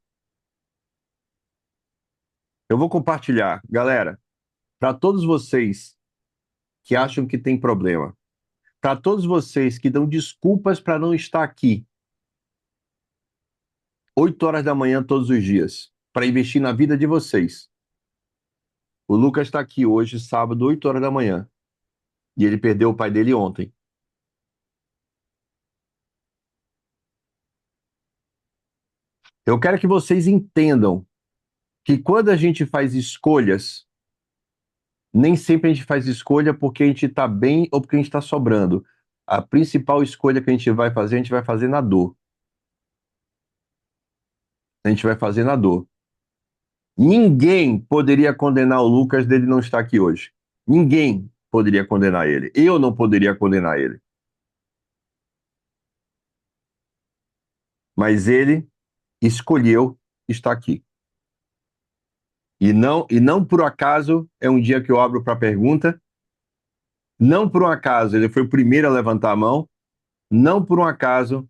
Eu vou compartilhar, galera, para todos vocês que acham que tem problema, para todos vocês que dão desculpas para não estar aqui, 8 horas da manhã todos os dias, para investir na vida de vocês. O Lucas está aqui hoje, sábado, 8 horas da manhã, e ele perdeu o pai dele ontem. Eu quero que vocês entendam que quando a gente faz escolhas, nem sempre a gente faz escolha porque a gente está bem ou porque a gente está sobrando. A principal escolha que a gente vai fazer na dor. A gente vai fazer na dor. Ninguém poderia condenar o Lucas dele não estar aqui hoje. Ninguém poderia condenar ele. Eu não poderia condenar ele. Mas ele escolheu estar aqui. E não por acaso é um dia que eu abro para pergunta. Não por um acaso ele foi o primeiro a levantar a mão. Não por um acaso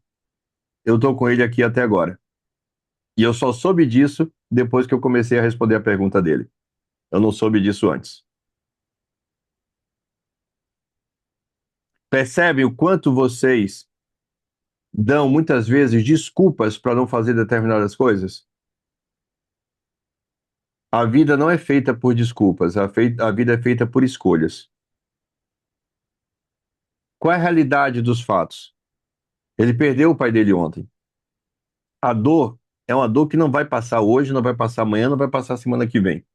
eu estou com ele aqui até agora. E eu só soube disso depois que eu comecei a responder a pergunta dele. Eu não soube disso antes. Percebem o quanto vocês dão muitas vezes desculpas para não fazer determinadas coisas? A vida não é feita por desculpas, a vida é feita por escolhas. Qual é a realidade dos fatos? Ele perdeu o pai dele ontem. A dor É uma dor que não vai passar hoje, não vai passar amanhã, não vai passar semana que vem.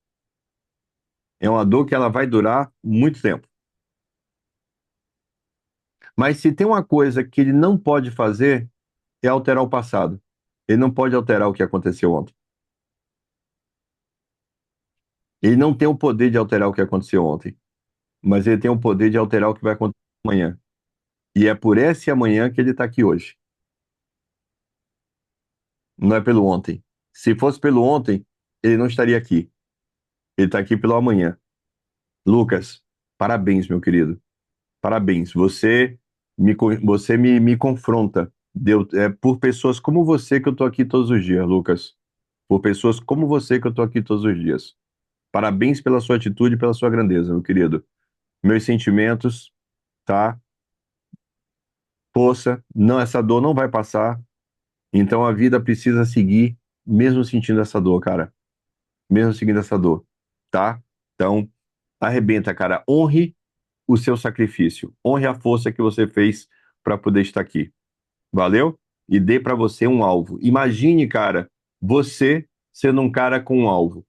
É uma dor que ela vai durar muito tempo. Mas se tem uma coisa que ele não pode fazer, é alterar o passado. Ele não pode alterar o que aconteceu ontem. Ele não tem o poder de alterar o que aconteceu ontem, mas ele tem o poder de alterar o que vai acontecer amanhã. E é por esse amanhã que ele está aqui hoje. Não é pelo ontem. Se fosse pelo ontem, ele não estaria aqui. Ele está aqui pelo amanhã. Lucas, parabéns, meu querido. Parabéns. Você me confronta. É por pessoas como você que eu estou aqui todos os dias, Lucas. Por pessoas como você que eu estou aqui todos os dias. Parabéns pela sua atitude e pela sua grandeza, meu querido. Meus sentimentos, tá? Força, não, essa dor não vai passar. Então a vida precisa seguir, mesmo sentindo essa dor, cara. Mesmo seguindo essa dor, tá? Então, arrebenta, cara. Honre o seu sacrifício. Honre a força que você fez para poder estar aqui. Valeu? E dê para você um alvo. Imagine, cara, você sendo um cara com um alvo.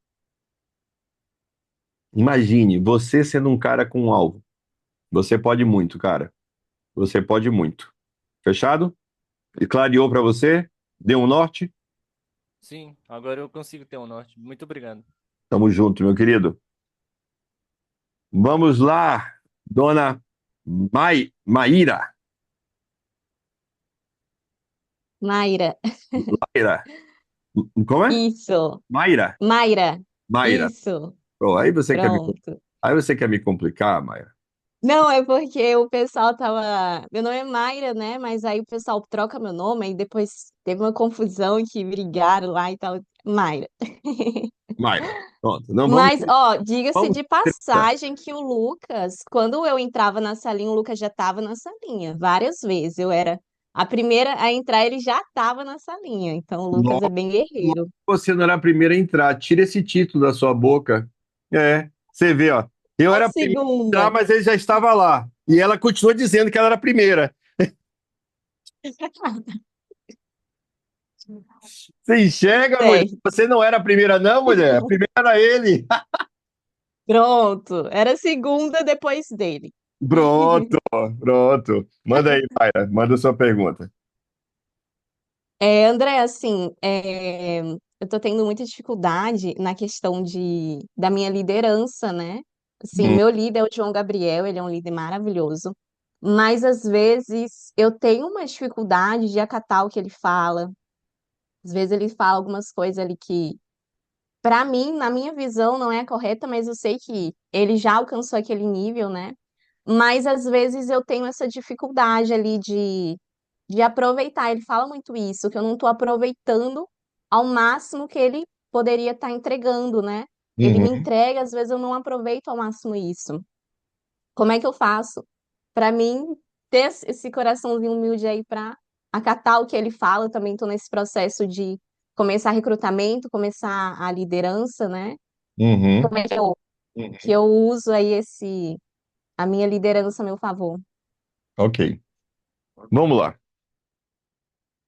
Imagine você sendo um cara com um alvo. Você pode muito, cara. Você pode muito. Fechado? E clareou para você? Deu um norte? Sim, agora eu consigo ter um norte. Muito obrigado. Tamo junto, meu querido. Vamos lá, dona Maíra. Mayra, Maíra. Como é? isso. Mayra. Mayra, Mayra. isso. Pô, Pronto. aí você quer me complicar, Mayra? Não, é porque o pessoal tava. Meu nome é Mayra, né? Mas aí o pessoal troca meu nome e depois teve uma confusão que brigaram lá e tal. Mayra. Mayra. Pronto. Não vamos, Mas, ó, diga-se vamos. de passagem que o Lucas, quando eu entrava na salinha, o Lucas já tava na salinha, várias vezes. Eu era a primeira a entrar, ele já tava na salinha. Então, o Lucas é Logo, bem logo guerreiro. você não era a primeira a entrar. Tira esse título da sua boca. É, você vê, ó. Eu A era a primeira a entrar, segunda. mas ele já estava lá. E ela continua dizendo que ela era a primeira. Você enxerga, mulher? Certo. Você não era a primeira, não, mulher? A primeira era ele. Pronto. Era a segunda depois dele. Pronto, pronto. Manda aí, Mayra. Manda a sua pergunta. André, assim, eu tô tendo muita dificuldade na questão da minha liderança, né? Assim, Hum, meu líder é o João Gabriel, ele é um líder maravilhoso, mas às vezes eu tenho uma dificuldade de acatar o que ele fala. Às vezes ele fala algumas coisas ali que, para mim, na minha visão, não é correta, mas eu sei que ele já alcançou aquele nível, né? Mas às vezes eu tenho essa dificuldade ali de aproveitar. Ele fala muito isso, que eu não estou aproveitando ao máximo que ele poderia estar entregando, né? Ele me uhum, entrega, às vezes eu não aproveito ao máximo isso. Como é que eu faço? Para mim, ter esse coraçãozinho humilde aí para acatar o que ele fala, eu também estou nesse processo de começar recrutamento, começar a liderança, né? uhum, Como é que eu uso aí a minha liderança a meu favor? ok. Vamos lá.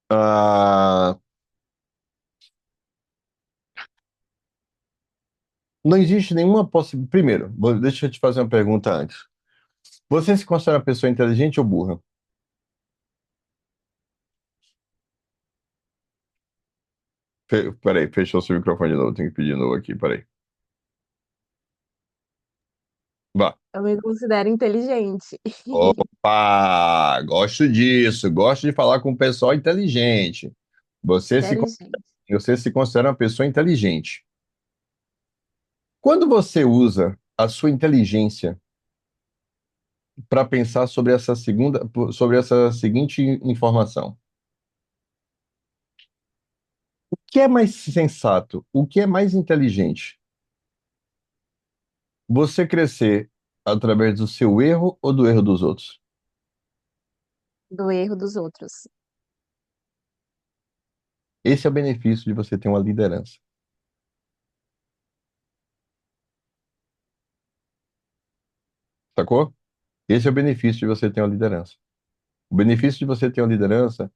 Ah, não existe nenhuma possibilidade. Primeiro, deixa eu te fazer uma pergunta antes. Você se considera uma pessoa inteligente ou burra? Peraí, fechou seu microfone de novo. Tenho que pedir de novo aqui, peraí. Vá. Eu me considero inteligente. Opa! Gosto disso. Gosto de falar com o pessoal inteligente. Você se, Inteligente. você se considera uma pessoa inteligente. Quando você usa a sua inteligência para pensar sobre essa seguinte informação, o que é mais sensato? O que é mais inteligente? Você crescer através do seu erro ou do erro dos outros? Do erro dos outros. Esse é o benefício de você ter uma liderança, sacou? Esse é o benefício de você ter uma liderança. O benefício de você ter uma liderança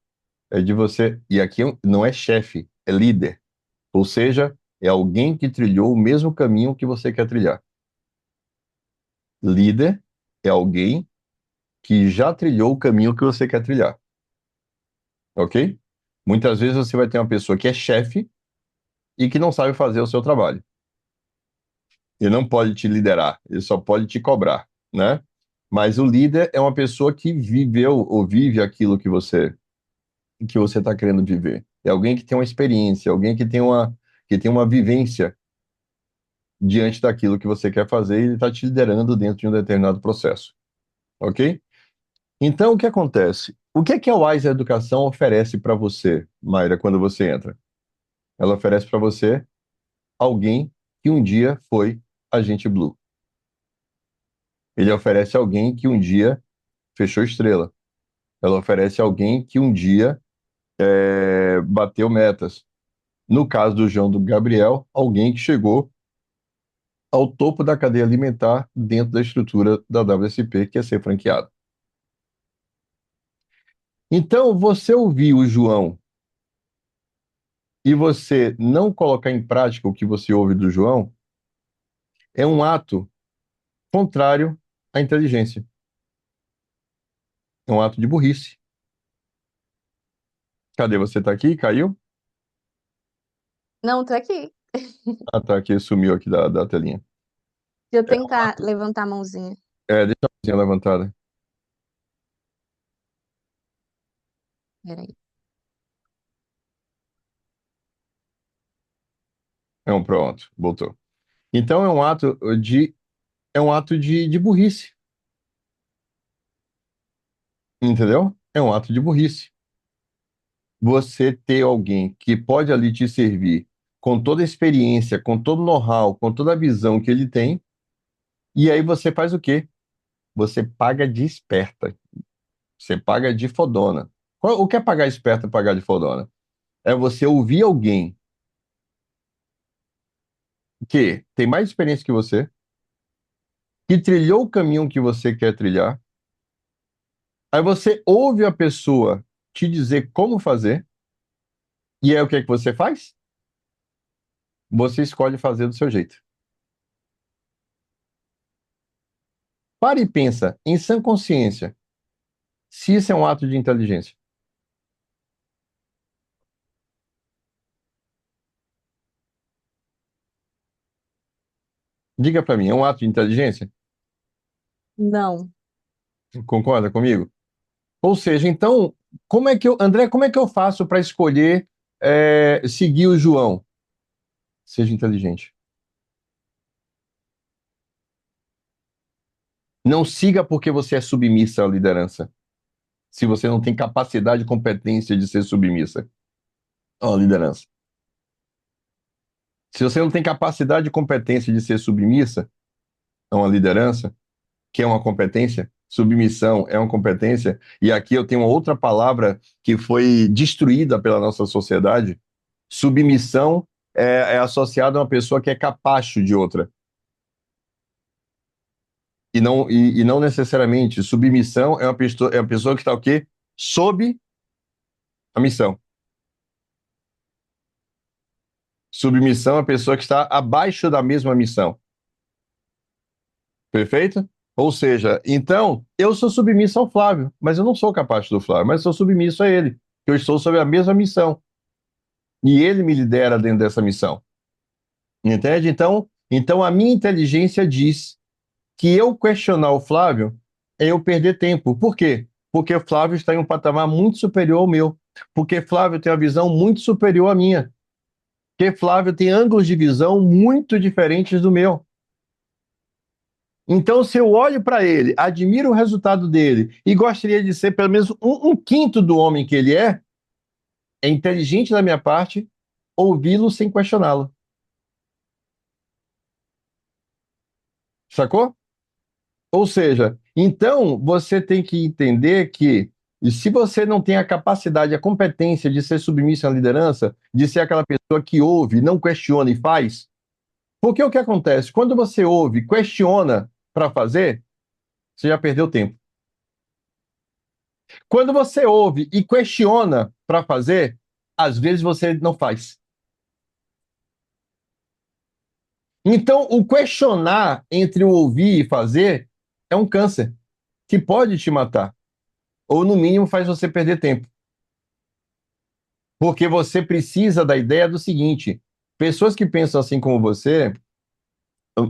é de você, e aqui não é chefe. é líder. Ou seja, é alguém que trilhou o mesmo caminho que você quer trilhar. Líder é alguém que já trilhou o caminho que você quer trilhar. Ok? Muitas vezes você vai ter uma pessoa que é chefe e que não sabe fazer o seu trabalho. Ele não pode te liderar, ele só pode te cobrar, né? Mas o líder é uma pessoa que viveu ou vive aquilo que você está querendo viver. É alguém que tem uma experiência, alguém que tem uma vivência diante daquilo que você quer fazer e ele está te liderando dentro de um determinado processo, ok? Então, o que acontece? O que é que a Wise Educação oferece para você, Mayra, quando você entra? Ela oferece para você alguém que um dia foi agente Blue. Ele oferece alguém que um dia fechou estrela. Ela oferece alguém que um dia bateu metas. No caso do João do Gabriel, alguém que chegou ao topo da cadeia alimentar dentro da estrutura da WSP, que é ser franqueado. Então, você ouvir o João e você não colocar em prática o que você ouve do João é um ato contrário à inteligência. É um ato de burrice. Cadê você? Tá aqui? Caiu? Não, tô aqui. Ah, tá aqui, sumiu aqui da telinha. Deixa eu tentar levantar a mãozinha. Deixa a mãozinha levantada. Peraí. Pronto, voltou. Então é um ato de burrice, entendeu? É um ato de burrice. Você ter alguém que pode ali te servir com toda a experiência, com todo o know-how, com toda a visão que ele tem, e aí você faz o quê? Você paga de esperta, você paga de fodona. O que é pagar esperta e pagar de fodona? É você ouvir alguém que tem mais experiência que você, que trilhou o caminho que você quer trilhar, aí você ouve a pessoa te dizer como fazer, e aí o que é que você faz? Você escolhe fazer do seu jeito. Para e pensa, em sã consciência, se isso é um ato de inteligência. Diga para mim, é um ato de inteligência? Não, Concorda comigo? Ou seja, então, André, como é que eu faço para escolher seguir o João? Seja inteligente. Não siga porque você é submissa à liderança. Se você não tem capacidade e competência de ser submissa à liderança. Se você não tem capacidade e competência de ser submissa a uma liderança, que é uma competência, submissão é uma competência, e aqui eu tenho uma outra palavra que foi destruída pela nossa sociedade. Submissão é associada a uma pessoa que é capacho de outra. E não necessariamente. Submissão é uma pessoa que está o quê? Sob a missão. Submissão é a pessoa que está abaixo da mesma missão. Perfeito? Ou seja, então, eu sou submisso ao Flávio, mas eu não sou capaz do Flávio, mas sou submisso a ele. Eu estou sob a mesma missão. E ele me lidera dentro dessa missão. Entende? Então a minha inteligência diz que eu questionar o Flávio é eu perder tempo. Por quê? Porque o Flávio está em um patamar muito superior ao meu. Porque Flávio tem uma visão muito superior à minha. Porque Flávio tem ângulos de visão muito diferentes do meu. Então, se eu olho para ele, admiro o resultado dele e gostaria de ser pelo menos um quinto do homem que ele é inteligente da minha parte ouvi-lo sem questioná-lo. Sacou? Ou seja, então você tem que entender que se você não tem a capacidade, a competência de ser submisso à liderança, de ser aquela pessoa que ouve, não questiona e faz, porque o que acontece? Quando você ouve, questiona para fazer, você já perdeu tempo. Quando você ouve e questiona para fazer, às vezes você não faz. Então, o questionar entre o ouvir e fazer é um câncer que pode te matar, ou no mínimo faz você perder tempo. Porque você precisa da ideia do seguinte: pessoas que pensam assim como você,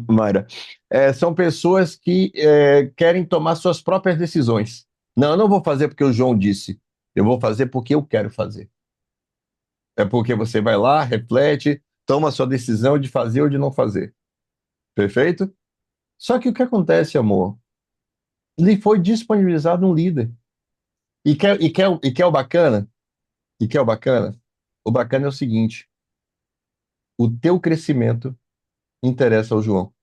Mayra, são pessoas que querem tomar suas próprias decisões. Não, eu não vou fazer porque o João disse. Eu vou fazer porque eu quero fazer. É porque você vai lá, reflete, toma a sua decisão de fazer ou de não fazer. Perfeito? Só que o que acontece, amor? Lhe foi disponibilizado um líder. E quer o bacana? E quer o bacana? O bacana é o seguinte: o teu crescimento interessa ao João.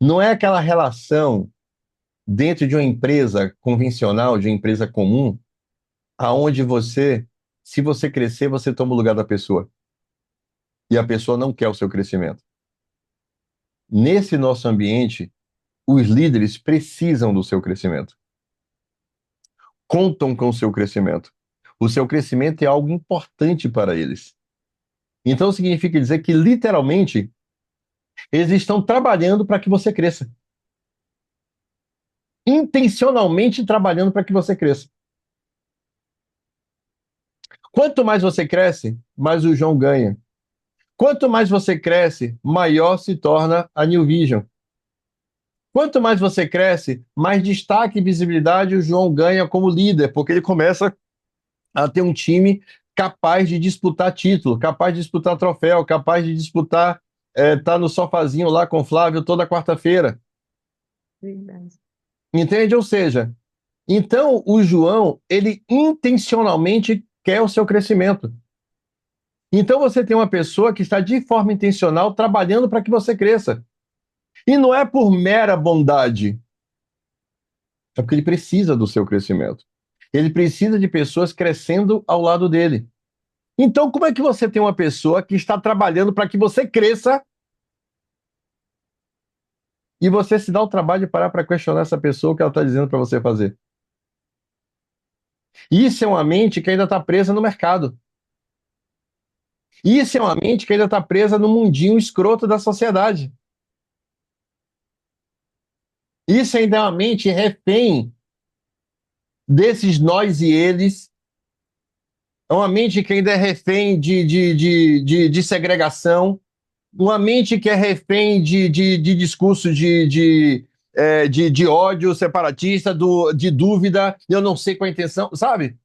Não é aquela relação dentro de uma empresa convencional, de uma empresa comum, aonde você, se você crescer, você toma o lugar da pessoa. E a pessoa não quer o seu crescimento. Nesse nosso ambiente, os líderes precisam do seu crescimento. Contam com o seu crescimento. O seu crescimento é algo importante para eles. Então significa dizer que, literalmente, eles estão trabalhando para que você cresça. Intencionalmente trabalhando para que você cresça. Quanto mais você cresce, mais o João ganha. Quanto mais você cresce, maior se torna a New Vision. Quanto mais você cresce, mais destaque e visibilidade o João ganha como líder, porque ele começa a ter um time capaz de disputar título, capaz de disputar troféu, capaz de disputar, tá no sofazinho lá com o Flávio toda quarta-feira. Verdade. Entende? Ou seja, então o João, ele intencionalmente quer o seu crescimento. Então você tem uma pessoa que está de forma intencional trabalhando para que você cresça. E não é por mera bondade, é porque ele precisa do seu crescimento. Ele precisa de pessoas crescendo ao lado dele. Então, como é que você tem uma pessoa que está trabalhando para que você cresça e você se dá o trabalho de parar para questionar essa pessoa o que ela está dizendo para você fazer? Isso é uma mente que ainda está presa no mercado. Isso é uma mente que ainda está presa no mundinho escroto da sociedade. Isso ainda é uma mente refém desses nós e eles. É uma mente que ainda é refém de segregação, uma mente que é refém de discurso de ódio separatista, de dúvida, eu não sei qual a intenção, sabe?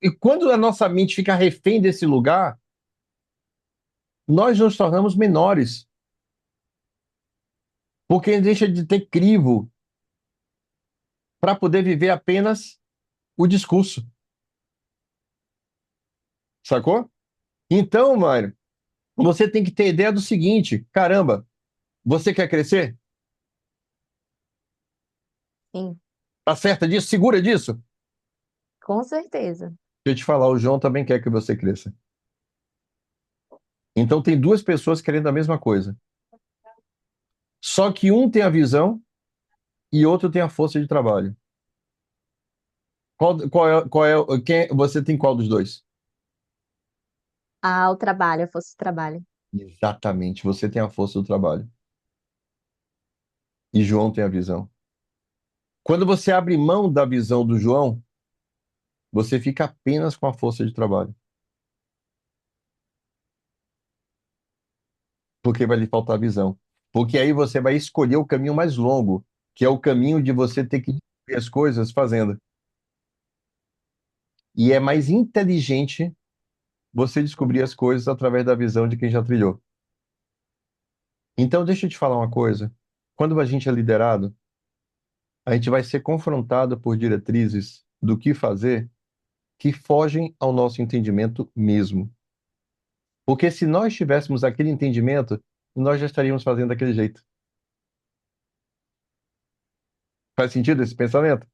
E quando a nossa mente fica refém desse lugar, nós nos tornamos menores, porque a gente deixa de ter crivo para poder viver apenas o discurso, sacou? Então, Mário, você tem que ter ideia do seguinte: caramba, você quer crescer? Sim, Tá certa disso? Segura disso? com certeza. Deixa eu te falar, o João também quer que você cresça. Então tem duas pessoas querendo a mesma coisa. Só que um tem a visão e outro tem a força de trabalho. Você tem qual dos dois? Ah, o trabalho, a força do trabalho. Exatamente, você tem a força do trabalho. E João tem a visão. Quando você abre mão da visão do João, você fica apenas com a força de trabalho. Porque vai lhe faltar visão. Porque aí você vai escolher o caminho mais longo, que é o caminho de você ter que descobrir as coisas fazendo. E é mais inteligente você descobrir as coisas através da visão de quem já trilhou. Então, deixa eu te falar uma coisa. Quando a gente é liderado, a gente vai ser confrontado por diretrizes do que fazer que fogem ao nosso entendimento mesmo. Porque se nós tivéssemos aquele entendimento, nós já estaríamos fazendo daquele jeito. Faz sentido esse pensamento?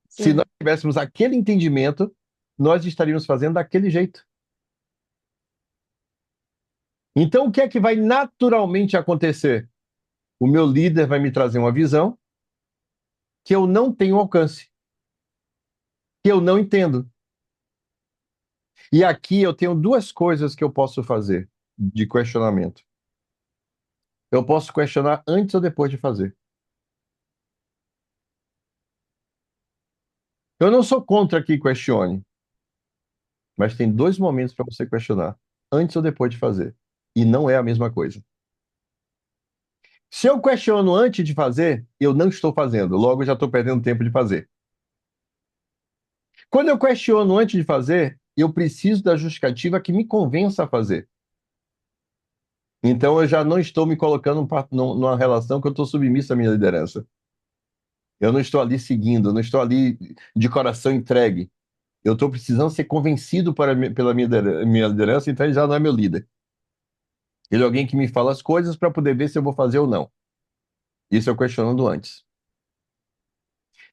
Se nós Sim, tivéssemos aquele entendimento, nós estaríamos fazendo daquele jeito. Então, o que é que vai naturalmente acontecer? O meu líder vai me trazer uma visão que eu não tenho alcance. que eu não entendo. E aqui eu tenho duas coisas que eu posso fazer de questionamento. Eu posso questionar antes ou depois de fazer. Eu não sou contra que questione, mas tem dois momentos para você questionar, antes ou depois de fazer. E não é a mesma coisa. Se eu questiono antes de fazer, eu não estou fazendo, logo eu já estou perdendo tempo de fazer. Quando eu questiono antes de fazer, eu preciso da justificativa que me convença a fazer. Então eu já não estou me colocando numa relação que eu estou submisso à minha liderança. Eu não estou ali seguindo, eu não estou ali de coração entregue. Eu estou precisando ser convencido pela minha liderança, então ele já não é meu líder. Ele é alguém que me fala as coisas para poder ver se eu vou fazer ou não. Isso eu questionando antes.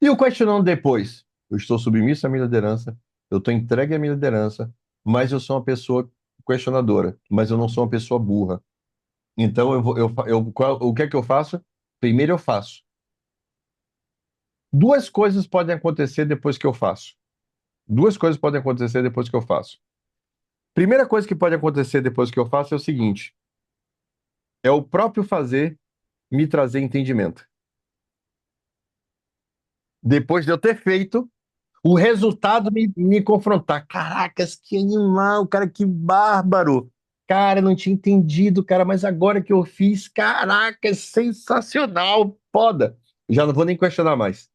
E o questionando depois? Eu estou submisso à minha liderança, eu estou entregue à minha liderança, mas eu sou uma pessoa questionadora, mas eu não sou uma pessoa burra. Então, o que é que eu faço? Primeiro eu faço. Duas coisas podem acontecer depois que eu faço. Duas coisas podem acontecer depois que eu faço. Primeira coisa que pode acontecer depois que eu faço é o seguinte: é o próprio fazer me trazer entendimento. Depois de eu ter feito, o resultado me confrontar. Caracas, que animal, cara, que bárbaro. Cara, eu não tinha entendido, cara, mas agora que eu fiz, caracas, sensacional, foda. Já não vou nem questionar mais,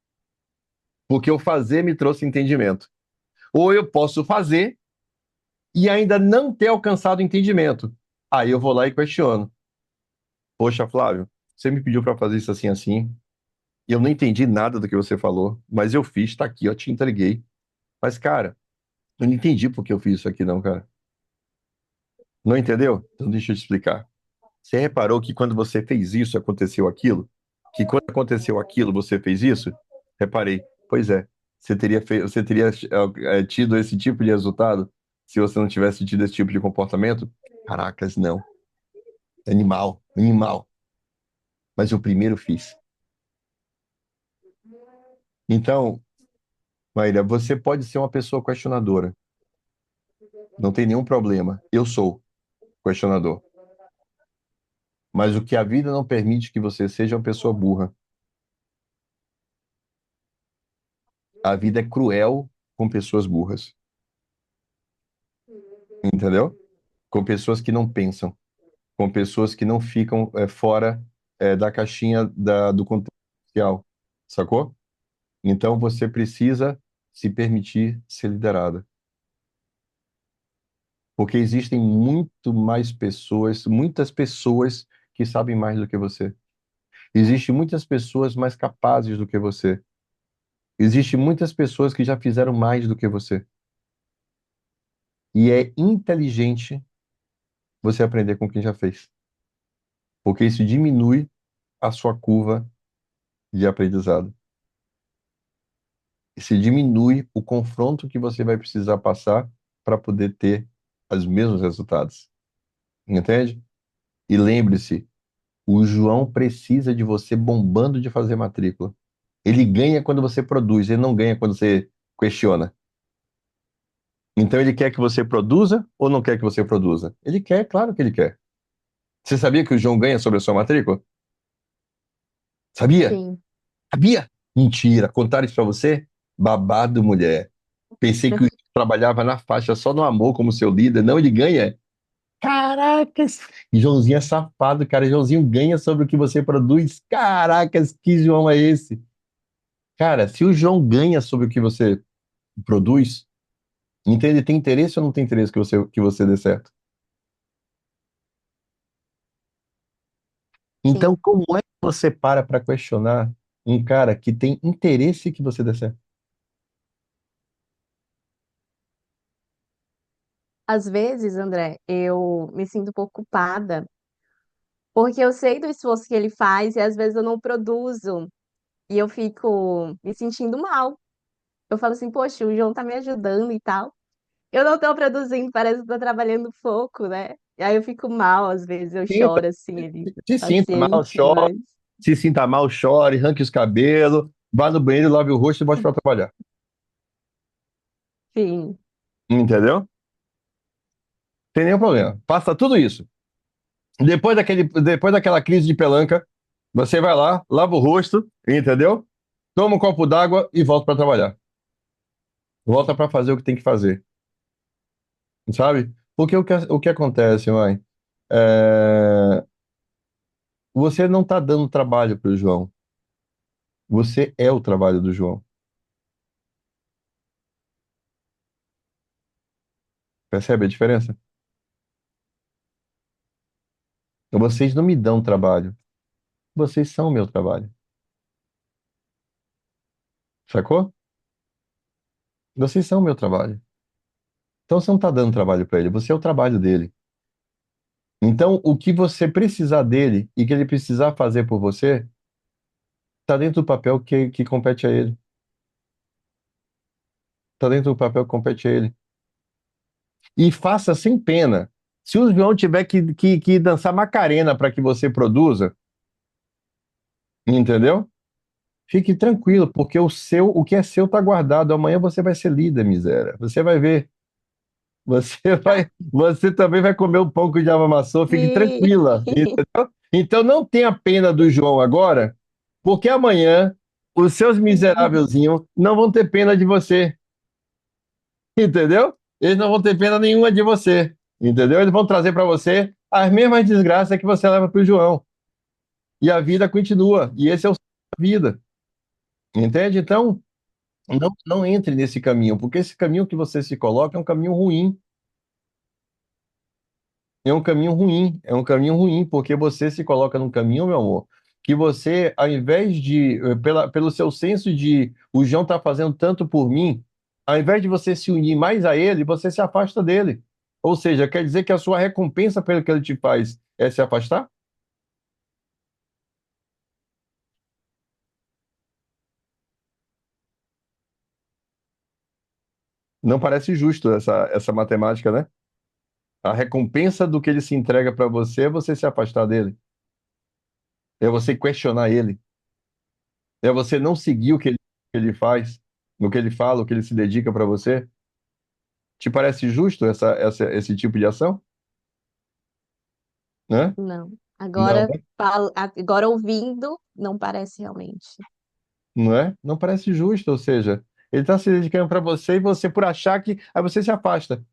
porque o fazer me trouxe entendimento. Ou eu posso fazer e ainda não ter alcançado entendimento. Aí eu vou lá e questiono. Poxa, Flávio, você me pediu para fazer isso assim, assim. E eu não entendi nada do que você falou, mas eu fiz, tá aqui, eu te entreguei. Mas, cara, eu não entendi por que eu fiz isso aqui, não, cara. Não entendeu? Então deixa eu te explicar. Você reparou que quando você fez isso, aconteceu aquilo? Que quando aconteceu aquilo, você fez isso? Reparei. Pois é. Você teria tido esse tipo de resultado se você não tivesse tido esse tipo de comportamento? Caracas, não. Animal, animal. Mas eu primeiro fiz. Então, Maíra, você pode ser uma pessoa questionadora. Não tem nenhum problema. Eu sou questionador. Mas o que a vida não permite que você seja uma pessoa burra. A vida é cruel com pessoas burras. Entendeu? Com pessoas que não pensam. Com pessoas que não ficam fora da caixinha do contexto social. Sacou? Então você precisa se permitir ser liderada. Porque existem muito mais pessoas, muitas pessoas que sabem mais do que você. Existem muitas pessoas mais capazes do que você. Existem muitas pessoas que já fizeram mais do que você. E é inteligente você aprender com quem já fez. Porque isso diminui a sua curva de aprendizado. Isso diminui o confronto que você vai precisar passar para poder ter os mesmos resultados. Entende? E lembre-se, o João precisa de você bombando de fazer matrícula. Ele ganha quando você produz, ele não ganha quando você questiona. Então ele quer que você produza ou não quer que você produza? Ele quer, claro que ele quer. Você sabia que o João ganha sobre a sua matrícula? Sabia? Sim. Sabia? Mentira. Contaram isso pra você? Babado, mulher. Pensei que o João trabalhava na faixa só no amor como seu líder. Não, ele ganha. Caracas! Joãozinho é safado, cara. Joãozinho ganha sobre o que você produz. Caracas, que João é esse? Cara, se o João ganha sobre o que você produz, entende? Tem interesse ou não tem interesse que você dê certo? Então, Sim. como é que você para questionar um cara que tem interesse que você dê certo? Às vezes, André, eu me sinto um pouco culpada, porque eu sei do esforço que ele faz e às vezes eu não produzo e eu fico me sentindo mal. Eu falo assim, poxa, o João tá me ajudando e tal. Eu não tô produzindo, parece que eu tô trabalhando pouco, né? E aí eu fico mal, às vezes eu Sinta, choro assim, ele, se sinta mal, paciente, chore. mas Se sinta mal, chore, arranque os cabelos, vá no banheiro, lave o rosto e volte para trabalhar. Sim. Entendeu? Tem nenhum problema. Passa tudo isso. Depois daquela crise de pelanca, você vai lá, lava o rosto, entendeu? Toma um copo d'água e volta para trabalhar. Volta para fazer o que tem que fazer, sabe? Porque o que acontece, mãe? É, você não está dando trabalho para o João. Você é o trabalho do João. Percebe a diferença? Então, vocês não me dão trabalho. Vocês são o meu trabalho. Sacou? Vocês são o meu trabalho. Então você não está dando trabalho para ele. Você é o trabalho dele. Então, o que você precisar dele e que ele precisar fazer por você, está dentro do papel que compete a ele. Está dentro do papel que compete a ele. E faça sem pena. Se o João tiver que dançar Macarena para que você produza, entendeu? Fique tranquilo, porque o que é seu está guardado. Amanhã você vai ser líder, miséria. Você vai ver. Você também vai comer o pão que o diabo amassou. Fique Sim. tranquila. Então não tenha pena do João agora, porque amanhã os seus miserávelzinhos não vão ter pena de você, entendeu? Eles não vão ter pena nenhuma de você, entendeu? Eles vão trazer para você as mesmas desgraças que você leva para o João. E a vida continua. E esse é o ciclo da vida, entende? Então, não entre nesse caminho, porque esse caminho que você se coloca é um caminho ruim. É um caminho ruim, é um caminho ruim, porque você se coloca num caminho, meu amor, que você, ao invés de, pelo seu senso de o João tá fazendo tanto por mim, ao invés de você se unir mais a ele, você se afasta dele. Ou seja, quer dizer que a sua recompensa pelo que ele te faz é se afastar? Não parece justo essa matemática, né? A recompensa do que ele se entrega para você é você se afastar dele, é você questionar ele, é você não seguir o que ele faz, no que ele fala, o que ele se dedica para você. Te parece justo esse tipo de ação? Né? Não. Não, Agora ouvindo, não parece realmente. não é? Não parece justo, ou seja, ele está se dedicando para você e você por achar que aí você se afasta.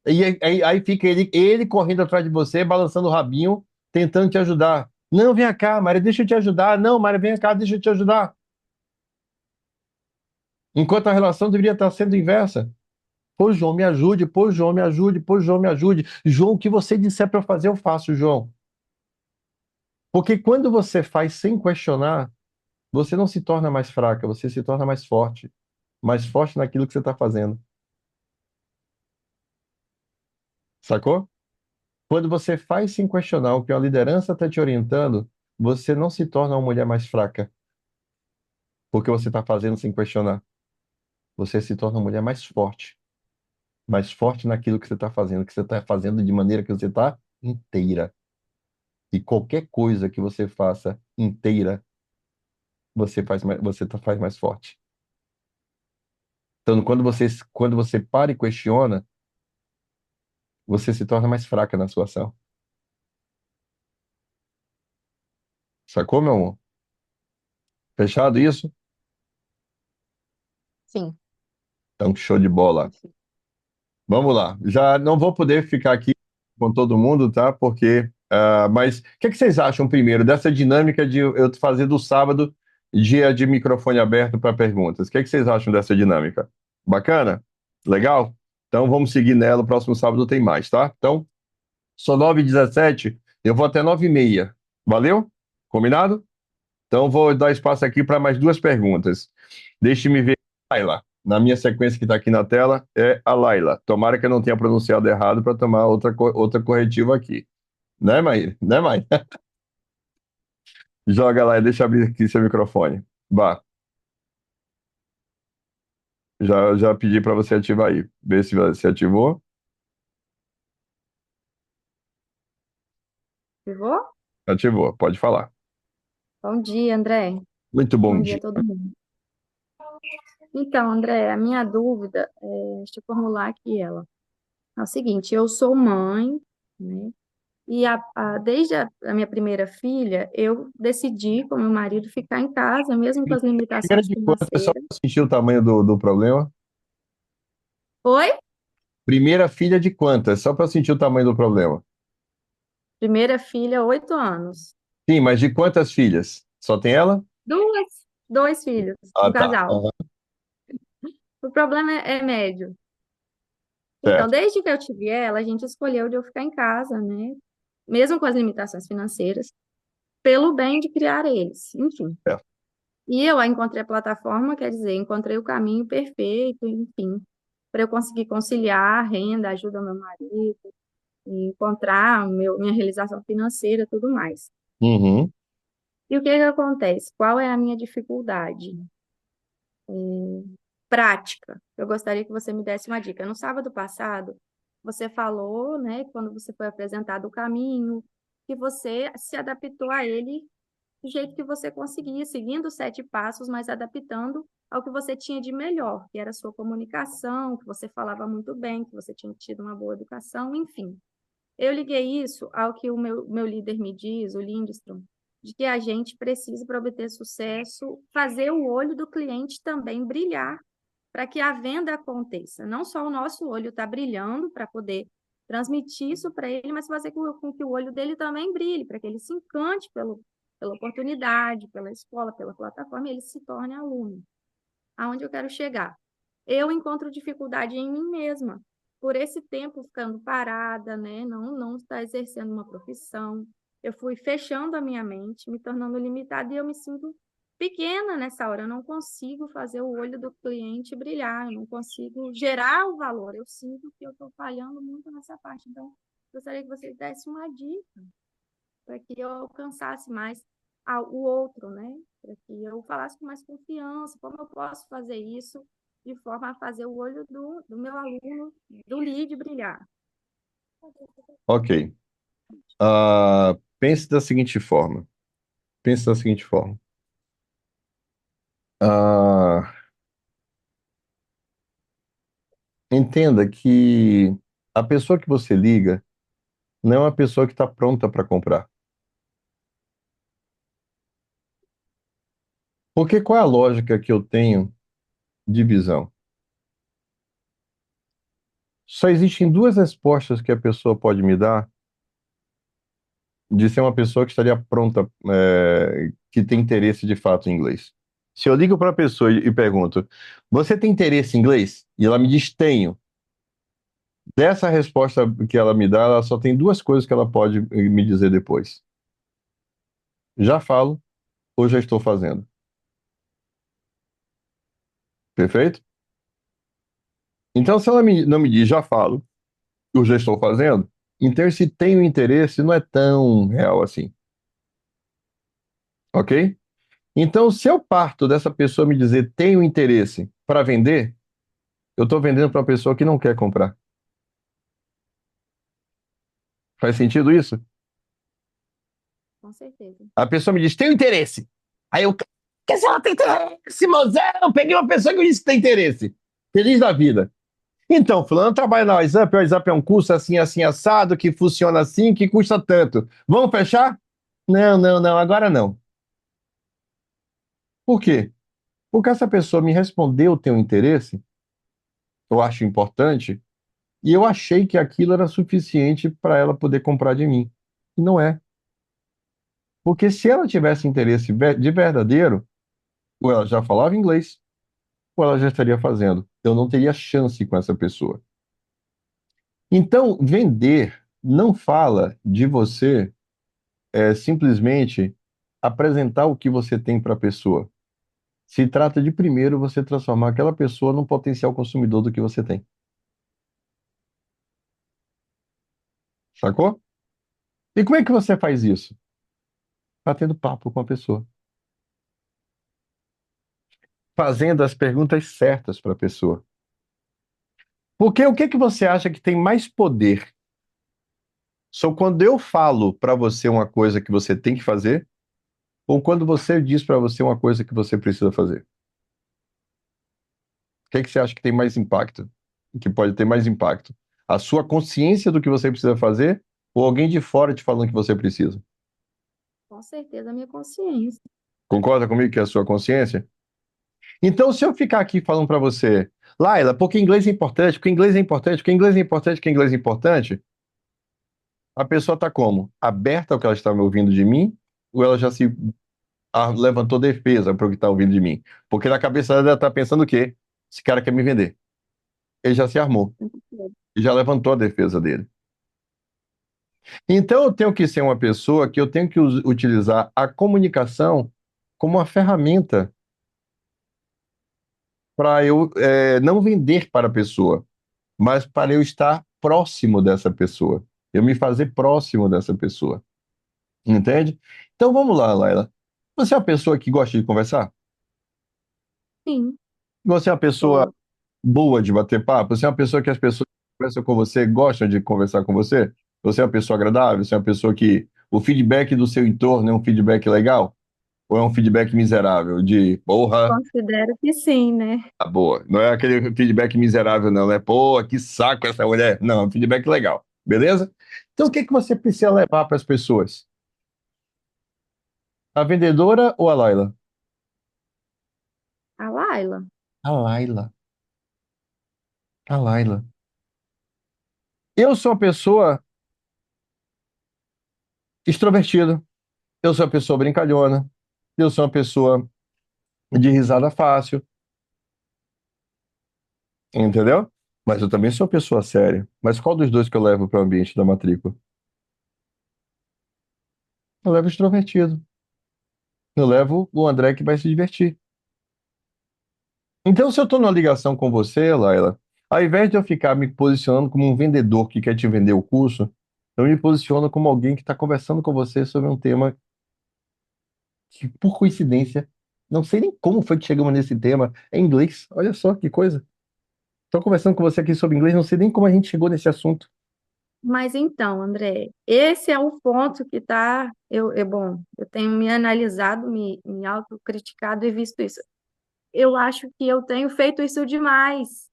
E aí fica ele correndo atrás de você, balançando o rabinho, tentando te ajudar. Não, vem cá, Mário, deixa eu te ajudar. Não, Mário, vem cá, deixa eu te ajudar. Enquanto a relação deveria estar sendo inversa. Pô, João, me ajude. Pô, João, me ajude. Pô, João, me ajude. João, o que você disser para eu fazer, eu faço, João. Porque quando você faz sem questionar, você não se torna mais fraca, você se torna mais forte naquilo que você está fazendo, sacou? Quando você faz sem questionar o que a liderança está te orientando, você não se torna uma mulher mais fraca, porque você está fazendo sem questionar. Você se torna uma mulher mais forte naquilo que você está fazendo de maneira que você está inteira. E qualquer coisa que você faça inteira, faz mais forte. Então, quando você para e questiona, você se torna mais fraca na sua ação. Sacou, meu amor? Fechado isso? Sim. Então, show de bola. Vamos lá. Já não vou poder ficar aqui com todo mundo, tá? Porque. Mas o que vocês acham primeiro dessa dinâmica de eu fazer do sábado dia de microfone aberto para perguntas? O que vocês acham dessa dinâmica? Bacana? Legal? Então vamos seguir nela. O próximo sábado tem mais, tá? Então, são 9h17, eu vou até 9h30. Valeu? Combinado? Então, vou dar espaço aqui para mais duas perguntas. Deixe-me ver. Laila. Na minha sequência que está aqui na tela, é a Laila. Tomara que eu não tenha pronunciado errado para tomar outra corretiva aqui. Né, Maíra? Né, Maíra? Joga lá e deixa eu abrir aqui seu microfone. Vá. Já pedi para você ativar aí. Vê se você ativou. Vou? Ativou. Pode falar. Bom dia, André. Muito bom Bom dia dia. a todo mundo. Então, André, a minha dúvida, deixa eu formular aqui ela. É o seguinte, eu sou mãe, né? E desde a minha primeira filha, eu decidi, com meu marido, ficar em casa, mesmo com as Primeira limitações de quantas, só financeiras. para sentir o tamanho do problema? Oi? Primeira filha de quantas, só para sentir o tamanho do problema? Primeira filha, 8 anos. Sim, mas de quantas filhas? Só tem ela? Dois filhos, Ah, um tá. casal. Aham, O problema é médio. Então, certo. desde que eu tive ela, a gente escolheu de eu ficar em casa, né? Mesmo com as limitações financeiras, pelo bem de criar eles, enfim. Certo. E eu encontrei a plataforma, quer dizer, encontrei o caminho perfeito, enfim, para eu conseguir conciliar a renda, ajuda ao meu marido, e encontrar minha realização financeira, tudo mais. Uhum. E o que que acontece? Qual é a minha dificuldade? Prática. Eu gostaria que você me desse uma dica. No sábado passado, você falou, né, quando você foi apresentado o caminho, que você se adaptou a ele do jeito que você conseguia, seguindo os 7 passos, mas adaptando ao que você tinha de melhor, que era a sua comunicação, que você falava muito bem, que você tinha tido uma boa educação, enfim. Eu liguei isso ao que o meu líder me diz, o Lindstrom, de que a gente precisa, para obter sucesso, fazer o olho do cliente também brilhar para que a venda aconteça. Não só o nosso olho está brilhando para poder transmitir isso para ele, mas fazer com que o olho dele também brilhe, para que ele se encante pela oportunidade, pela escola, pela plataforma, e ele se torne aluno. Aonde eu quero chegar? Eu encontro dificuldade em mim mesma, por esse tempo ficando parada, né? Não estar exercendo uma profissão. Eu fui fechando a minha mente, me tornando limitada e eu me sinto pequena nessa hora. Eu não consigo fazer o olho do cliente brilhar, eu não consigo gerar o valor. Eu sinto que eu estou falhando muito nessa parte. Então, gostaria que você desse uma dica para que eu alcançasse mais o outro, né? Para que eu falasse com mais confiança, como eu posso fazer isso de forma a fazer o olho do meu aluno, do lead brilhar. Ok. Pense da seguinte forma. Pense da seguinte forma. Ah, entenda que a pessoa que você liga não é uma pessoa que está pronta para comprar. Porque qual é a lógica que eu tenho de visão? Só existem duas respostas que a pessoa pode me dar de ser uma pessoa que estaria pronta, que tem interesse de fato em inglês. Se eu ligo para a pessoa e pergunto, você tem interesse em inglês? E ela me diz, tenho. Dessa resposta que ela me dá, ela só tem duas coisas que ela pode me dizer depois. Já falo ou já estou fazendo. Perfeito? Então, se ela não me diz já falo ou já estou fazendo, então esse tenho interesse não é tão real assim. Ok? Então, se eu parto dessa pessoa me dizer tenho interesse para vender, eu estou vendendo para uma pessoa que não quer comprar. Faz sentido isso? Com certeza. A pessoa me diz tenho interesse. Aí eu, que se ela tem interesse, mozão? Peguei uma pessoa que me disse que tem interesse. Feliz da vida. Então, fulano trabalha na WhatsApp, o WhatsApp é um curso assim, assim, assado, que funciona assim, que custa tanto. Vamos fechar? Não, não, não, agora não. Por quê? Porque essa pessoa me respondeu ter um interesse, eu acho importante, e eu achei que aquilo era suficiente para ela poder comprar de mim. E não é. Porque se ela tivesse interesse de verdadeiro, ou ela já falava inglês, ou ela já estaria fazendo. Eu não teria chance com essa pessoa. Então, vender não fala de você simplesmente apresentar o que você tem para a pessoa. Se trata de primeiro você transformar aquela pessoa num potencial consumidor do que você tem. Sacou? E como é que você faz isso? Batendo papo com a pessoa. Fazendo as perguntas certas para a pessoa. Porque o que que você acha que tem mais poder? Só quando eu falo para você uma coisa que você tem que fazer, ou quando você diz para você uma coisa que você precisa fazer? O que é que você acha que tem mais impacto? Que pode ter mais impacto? A sua consciência do que você precisa fazer ou alguém de fora te falando que você precisa? Com certeza, a minha consciência. Concorda comigo que é a sua consciência? Então, se eu ficar aqui falando para você, Laila, porque inglês é importante, porque inglês é importante, porque inglês é importante, porque inglês é importante, a pessoa está como? Aberta ao que ela está me ouvindo de mim, ou ela já se levantou defesa para o que está ouvindo de mim? Porque na cabeça dela ela está pensando o quê? Esse cara quer me vender. Ele já se armou, ele já levantou a defesa dele. Então, eu tenho que ser uma pessoa que eu tenho que utilizar a comunicação como uma ferramenta para eu não vender para a pessoa, mas para eu estar próximo dessa pessoa, eu me fazer próximo dessa pessoa, entende? Então vamos lá, Laila. Você é uma pessoa que gosta de conversar? Sim, Você é uma pessoa gosto. boa de bater papo? Você é uma pessoa que as pessoas que conversam com você gostam de conversar com você? Você é uma pessoa agradável? Você é uma pessoa que o feedback do seu entorno é um feedback legal? Ou é um feedback miserável de porra, Considero que sim, né? tá boa? Não é aquele feedback miserável, não, né? Pô, que saco essa mulher. Não, é um feedback legal, beleza? Então, o que que você precisa levar para as pessoas? A vendedora ou a Laila? A Laila. A Laila. A Laila. Eu sou uma pessoa extrovertida. Eu sou uma pessoa brincalhona. Eu sou uma pessoa de risada fácil. Entendeu? Mas eu também sou uma pessoa séria. Mas qual dos dois que eu levo para o ambiente da matrícula? Eu levo o extrovertido. Eu levo o André que vai se divertir. Então, se eu estou numa ligação com você, Laila, ao invés de eu ficar me posicionando como um vendedor que quer te vender o curso, eu me posiciono como alguém que está conversando com você sobre um tema que, por coincidência, não sei nem como foi que chegamos nesse tema, é inglês. Olha só que coisa. Estou conversando com você aqui sobre inglês, não sei nem como a gente chegou nesse assunto. Mas então, André, esse é o ponto que tá. Bom, eu tenho me analisado, me autocriticado e visto isso. Eu acho que eu tenho feito isso demais.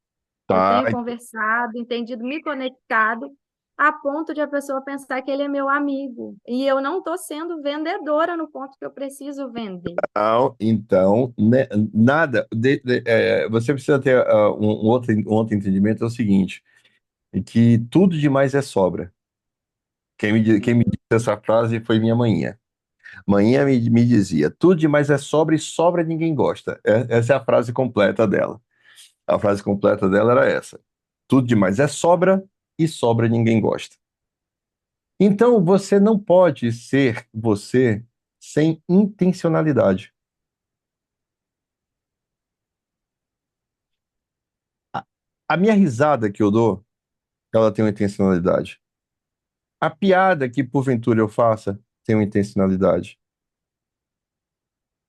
Eu Tá, tenho conversado, entendido, me conectado, a ponto de a pessoa pensar que ele é meu amigo. E eu não estou sendo vendedora no ponto que eu preciso vender. então, né, nada. Você precisa ter um outro entendimento, é o seguinte, é que tudo demais é sobra. Quem me disse essa frase foi minha manhã. Manhã me dizia, tudo demais é sobra e sobra ninguém gosta. Essa é a frase completa dela. A frase completa dela era essa. Tudo demais é sobra e sobra ninguém gosta. Então, você não pode ser você sem intencionalidade. A, a minha risada que eu dou, ela tem uma intencionalidade. A piada que porventura eu faça tem uma intencionalidade.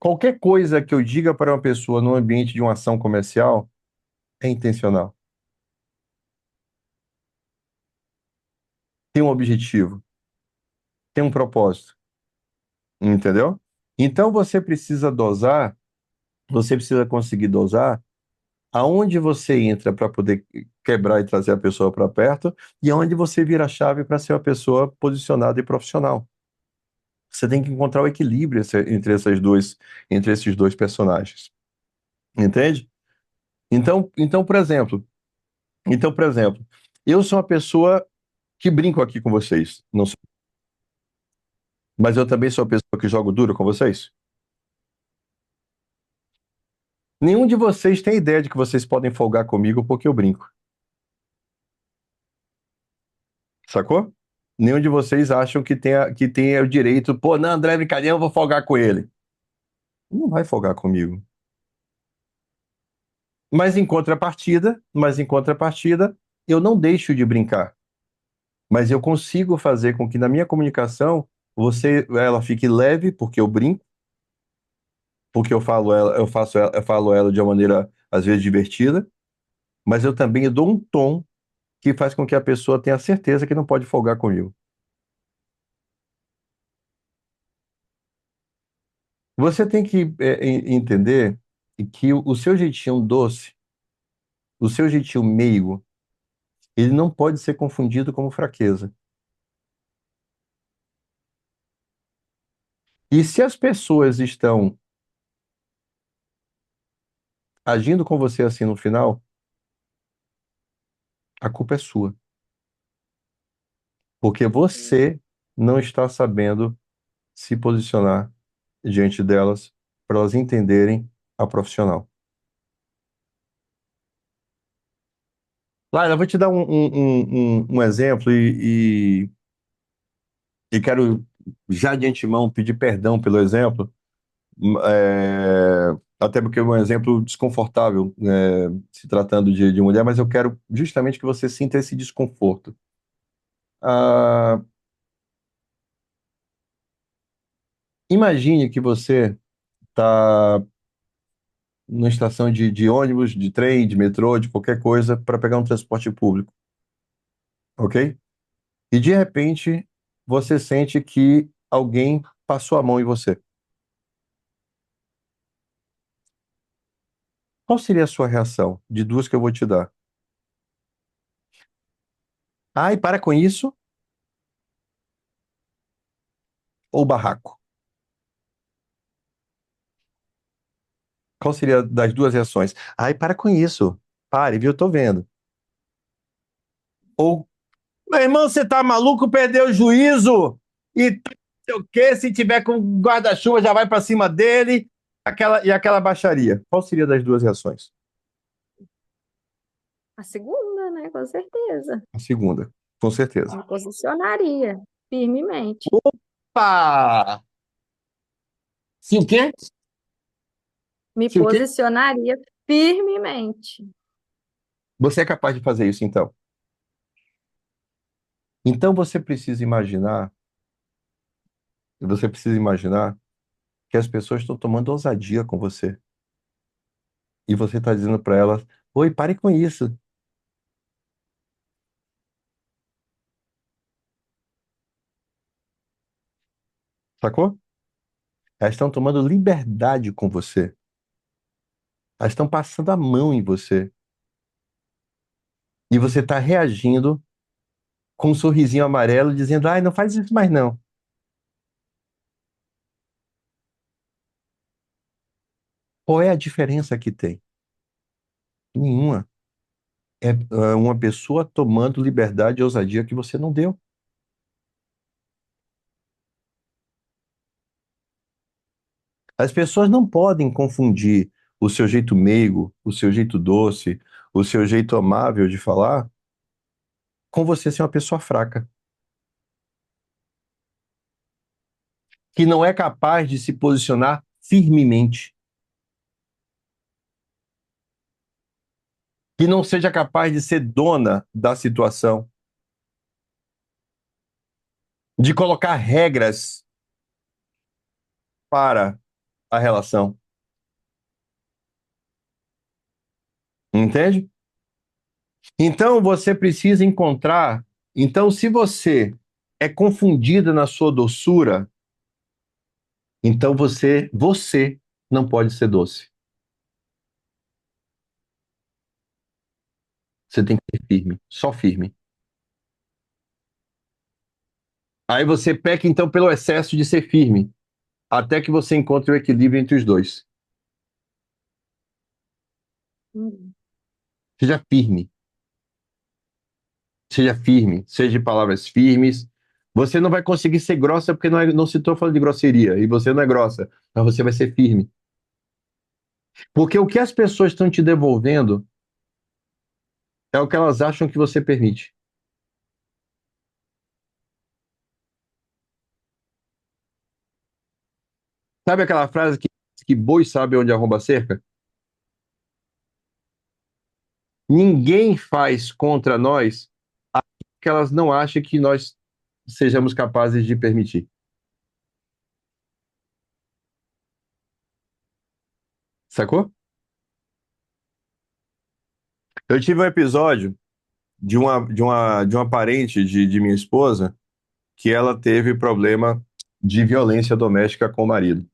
Qualquer coisa que eu diga para uma pessoa no ambiente de uma ação comercial é intencional. Tem um objetivo, tem um propósito, entendeu? Então você precisa dosar, você precisa conseguir dosar aonde você entra para poder quebrar e trazer a pessoa para perto e aonde você vira a chave para ser uma pessoa posicionada e profissional. Você tem que encontrar o equilíbrio entre esses dois personagens, entende? Então, por exemplo, eu sou uma pessoa que brinco aqui com vocês, não sou, mas eu também sou uma pessoa que jogo duro com vocês. Nenhum de vocês tem ideia de que vocês podem folgar comigo porque eu brinco, sacou? Nenhum de vocês acham que tenha o direito, pô, não, André é brincadeira, eu vou folgar com ele. Não vai folgar comigo. Mas em contrapartida, eu não deixo de brincar. Mas eu consigo fazer com que na minha comunicação ela fique leve, porque eu brinco, porque eu falo ela de uma maneira às vezes divertida, mas eu também dou um tom que faz com que a pessoa tenha certeza que não pode folgar comigo. Você tem que entender que o seu jeitinho doce o seu jeitinho meigo, ele não pode ser confundido como fraqueza. E se as pessoas estão agindo com você assim no final, a culpa é sua. Porque você não está sabendo se posicionar diante delas para elas entenderem a profissional. Laila, eu vou te dar um exemplo e quero já de antemão pedir perdão pelo exemplo, até porque é um exemplo desconfortável, se tratando de mulher, mas eu quero justamente que você sinta esse desconforto. Ah, imagine que você está numa estação de ônibus, de trem, de metrô, de qualquer coisa, para pegar um transporte público, ok? E de repente você sente que alguém passou a mão em você. Qual seria a sua reação? De duas que eu vou te dar. Ai, para com isso, ou barraco? Qual seria das duas reações? Ai, para com isso. Pare, viu? Eu tô vendo. Ou, meu irmão, você tá maluco? Perdeu o juízo? E não sei o quê, se tiver com guarda-chuva, já vai para cima dele. Aquela baixaria. Qual seria das duas reações? A segunda, né? Com certeza. A segunda, com certeza. Me posicionaria firmemente. Opa! Se o quê? Me Se o quê? posicionaria firmemente. Você é capaz de fazer isso, então. Então você precisa imaginar que as pessoas estão tomando ousadia com você. E você está dizendo para elas: oi, pare com isso. Sacou? Elas estão tomando liberdade com você. Elas estão passando a mão em você. E você está reagindo com um sorrisinho amarelo, dizendo: ai, não faz isso mais não. Qual é a diferença que tem? Nenhuma. É uma pessoa tomando liberdade e ousadia que você não deu. As pessoas não podem confundir o seu jeito meigo, o seu jeito doce, o seu jeito amável de falar com você ser uma pessoa fraca, que não é capaz de se posicionar firmemente, que não seja capaz de ser dona da situação, de colocar regras para a relação. Entende? Então você precisa encontrar. Então, se você é confundida na sua doçura, então você não pode ser doce. Você tem que ser firme, só firme. Aí você peca então pelo excesso de ser firme, até que você encontre o equilíbrio entre os dois. Hum. Seja firme, seja firme, seja de palavras firmes. Você não vai conseguir ser grossa porque não se estou falando de grosseria, e você não é grossa, mas você vai ser firme. Porque o que as pessoas estão te devolvendo é o que elas acham que você permite. Sabe aquela frase que boi sabe onde arromba a cerca? Ninguém faz contra nós que elas não acham que nós sejamos capazes de permitir. Sacou? Eu tive um episódio de uma parente de minha esposa que ela teve problema de violência doméstica com o marido.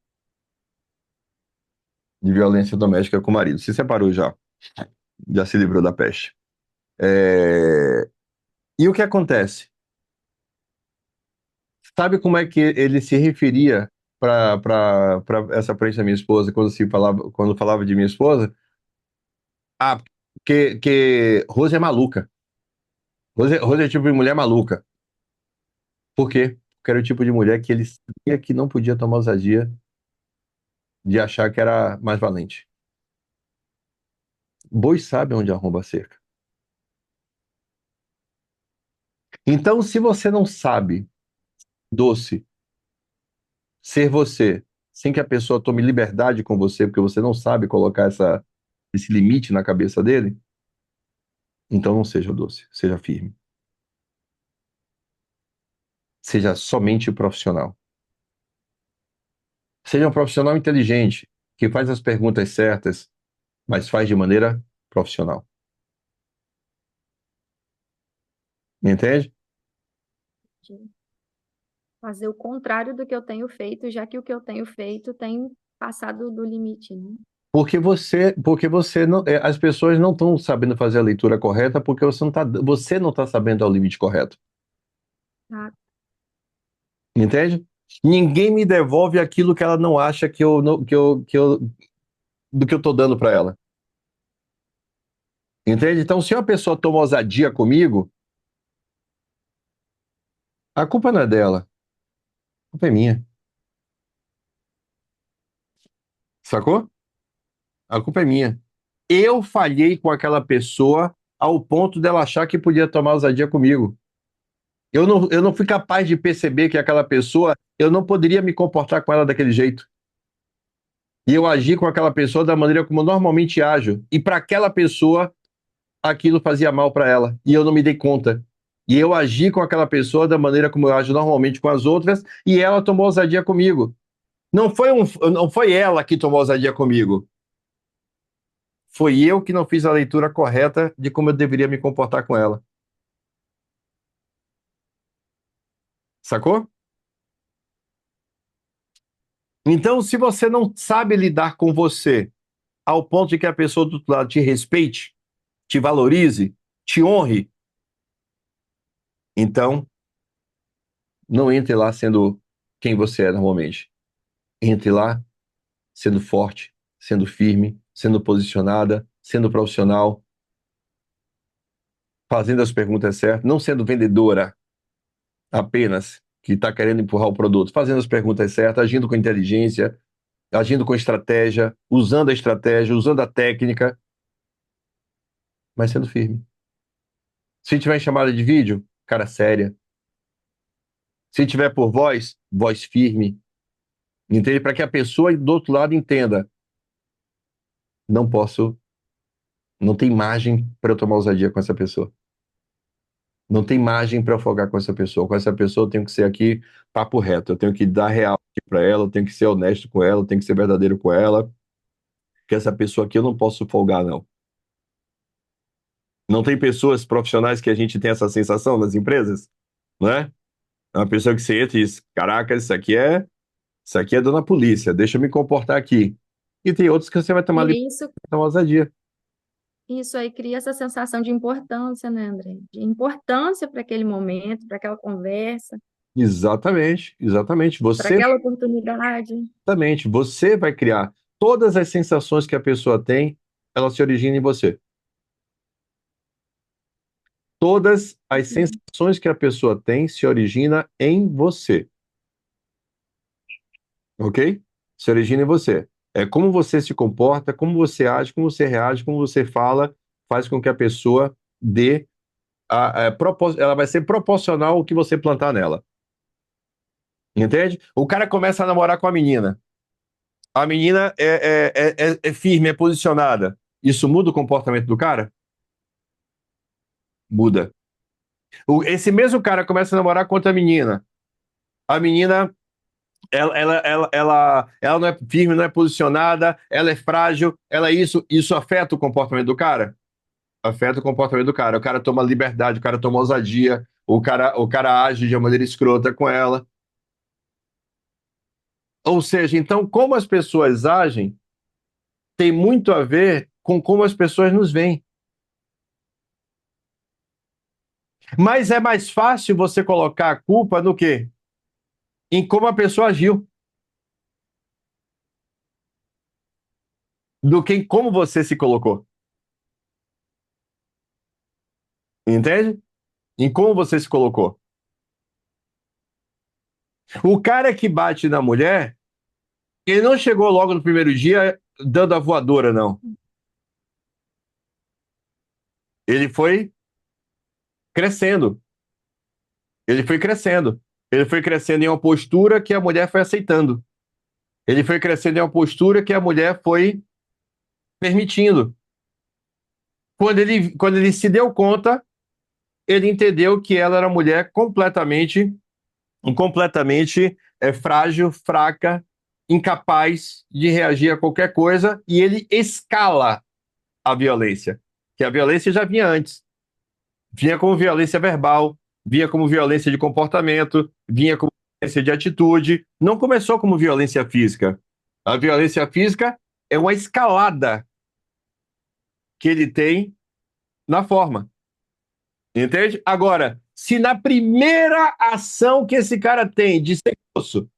De violência doméstica com o marido. Se separou já. Já se livrou da peste. E o que acontece? Sabe como é que ele se referia para essa frente da minha esposa quando falava de minha esposa? Ah, que Rose é maluca. Rose é tipo de mulher maluca. Por quê? Porque era o tipo de mulher que ele sabia que não podia tomar ousadia de achar que era mais valente. Boi sabe onde arromba a cerca. Então, se você não sabe, doce, ser você, sem que a pessoa tome liberdade com você, porque você não sabe colocar esse limite na cabeça dele, então não seja doce, seja firme. Seja somente profissional. Seja um profissional inteligente, que faz as perguntas certas, mas faz de maneira profissional. Me entende? De fazer o contrário do que eu tenho feito, já que o que eu tenho feito tem passado do limite, né? Porque você não, as pessoas não estão sabendo fazer a leitura correta porque você não tá sabendo ao limite correto. Tá? Entende? Ninguém me devolve aquilo que ela não acha que eu, não- do que eu tô dando para ela. Entende? Então, se uma pessoa toma ousadia comigo, a culpa não é dela, a culpa é minha. Sacou? A culpa é minha. Eu falhei com aquela pessoa ao ponto dela achar que podia tomar ousadia comigo. Eu não fui capaz de perceber que aquela pessoa, eu não poderia me comportar com ela daquele jeito. E eu agi com aquela pessoa da maneira como eu normalmente ajo. E para aquela pessoa, aquilo fazia mal para ela. E eu não me dei conta. E eu agi com aquela pessoa da maneira como eu ajo normalmente com as outras, e ela tomou ousadia comigo. Não foi ela que tomou ousadia comigo. Foi eu que não fiz a leitura correta de como eu deveria me comportar com ela. Sacou? Então, se você não sabe lidar com você ao ponto de que a pessoa do outro lado te respeite, te valorize, te honre, então não entre lá sendo quem você é normalmente. Entre lá sendo forte, sendo firme, sendo posicionada, sendo profissional, fazendo as perguntas certas, não sendo vendedora apenas, que está querendo empurrar o produto, fazendo as perguntas certas, agindo com inteligência, agindo com estratégia, usando a estratégia, usando a técnica, mas sendo firme. Se tiver em chamada de vídeo, cara séria. Se tiver por voz, voz firme. Entende? Para que a pessoa do outro lado entenda. Não posso, não tem margem para eu tomar ousadia com essa pessoa. Não tem margem para eu folgar com essa pessoa. Com essa pessoa eu tenho que ser aqui papo reto. Eu tenho que dar real para ela, eu tenho que ser honesto com ela, eu tenho que ser verdadeiro com ela. Que essa pessoa aqui eu não posso folgar, não. Não tem pessoas profissionais que a gente tem essa sensação nas empresas, não é? É uma pessoa que você entra e diz: caraca, isso aqui é dona polícia, deixa eu me comportar aqui. E tem outros que você vai tomar E isso, ousadia. isso aí cria essa sensação de importância, né, André? De importância para aquele momento, para aquela conversa, Exatamente, exatamente. para Você, aquela oportunidade. exatamente, você vai criar todas as sensações que a pessoa tem, ela se origina em você. Todas as Uhum. sensações que a pessoa tem se origina em você, ok? Se origina em você. É como você se comporta, como você age, como você reage, como você fala, faz com que a pessoa dê ela vai ser proporcional ao que você plantar nela. Entende? O cara começa a namorar com a menina. A menina é firme, é posicionada. Isso muda o comportamento do cara? Muda. Esse mesmo cara começa a namorar com outra menina. A menina, ela não é firme, não é posicionada, ela é frágil, ela é isso. Isso afeta o comportamento do cara? Afeta o comportamento do cara. O cara toma liberdade, o cara toma ousadia, o cara age de uma maneira escrota com ela. Ou seja, então, como as pessoas agem tem muito a ver com como as pessoas nos veem. Mas é mais fácil você colocar a culpa no quê? Em como a pessoa agiu, do que em como você se colocou. Entende? Em como você se colocou. O cara que bate na mulher, ele não chegou logo no primeiro dia dando a voadora, não. Ele foi crescendo. Ele foi crescendo. Ele foi crescendo em uma postura que a mulher foi aceitando. Ele foi crescendo em uma postura que a mulher foi permitindo. Quando ele se deu conta, ele entendeu que ela era uma mulher completamente frágil, fraca, incapaz de reagir a qualquer coisa, e ele escala a violência, que a violência já vinha antes. Vinha como violência verbal, vinha como violência de comportamento, vinha como violência de atitude, não começou como violência física. A violência física é uma escalada que ele tem na forma. Entende? Agora, se na primeira ação que esse cara tem de ser grosso,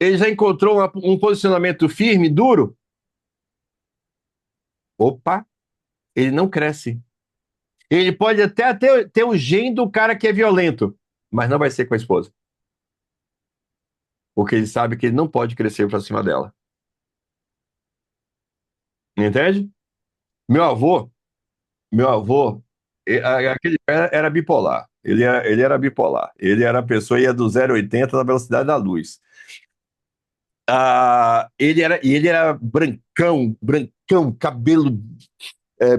ele já encontrou um posicionamento firme, duro, opa, ele não cresce. Ele pode até ter o gene do cara que é violento, mas não vai ser com a esposa. Porque ele sabe que ele não pode crescer para cima dela. Entende? Meu avô, aquele cara era bipolar. Ele era bipolar. Ele era a pessoa ia do 0 a 80 na velocidade da luz. Ele era brancão, brancão, cabelo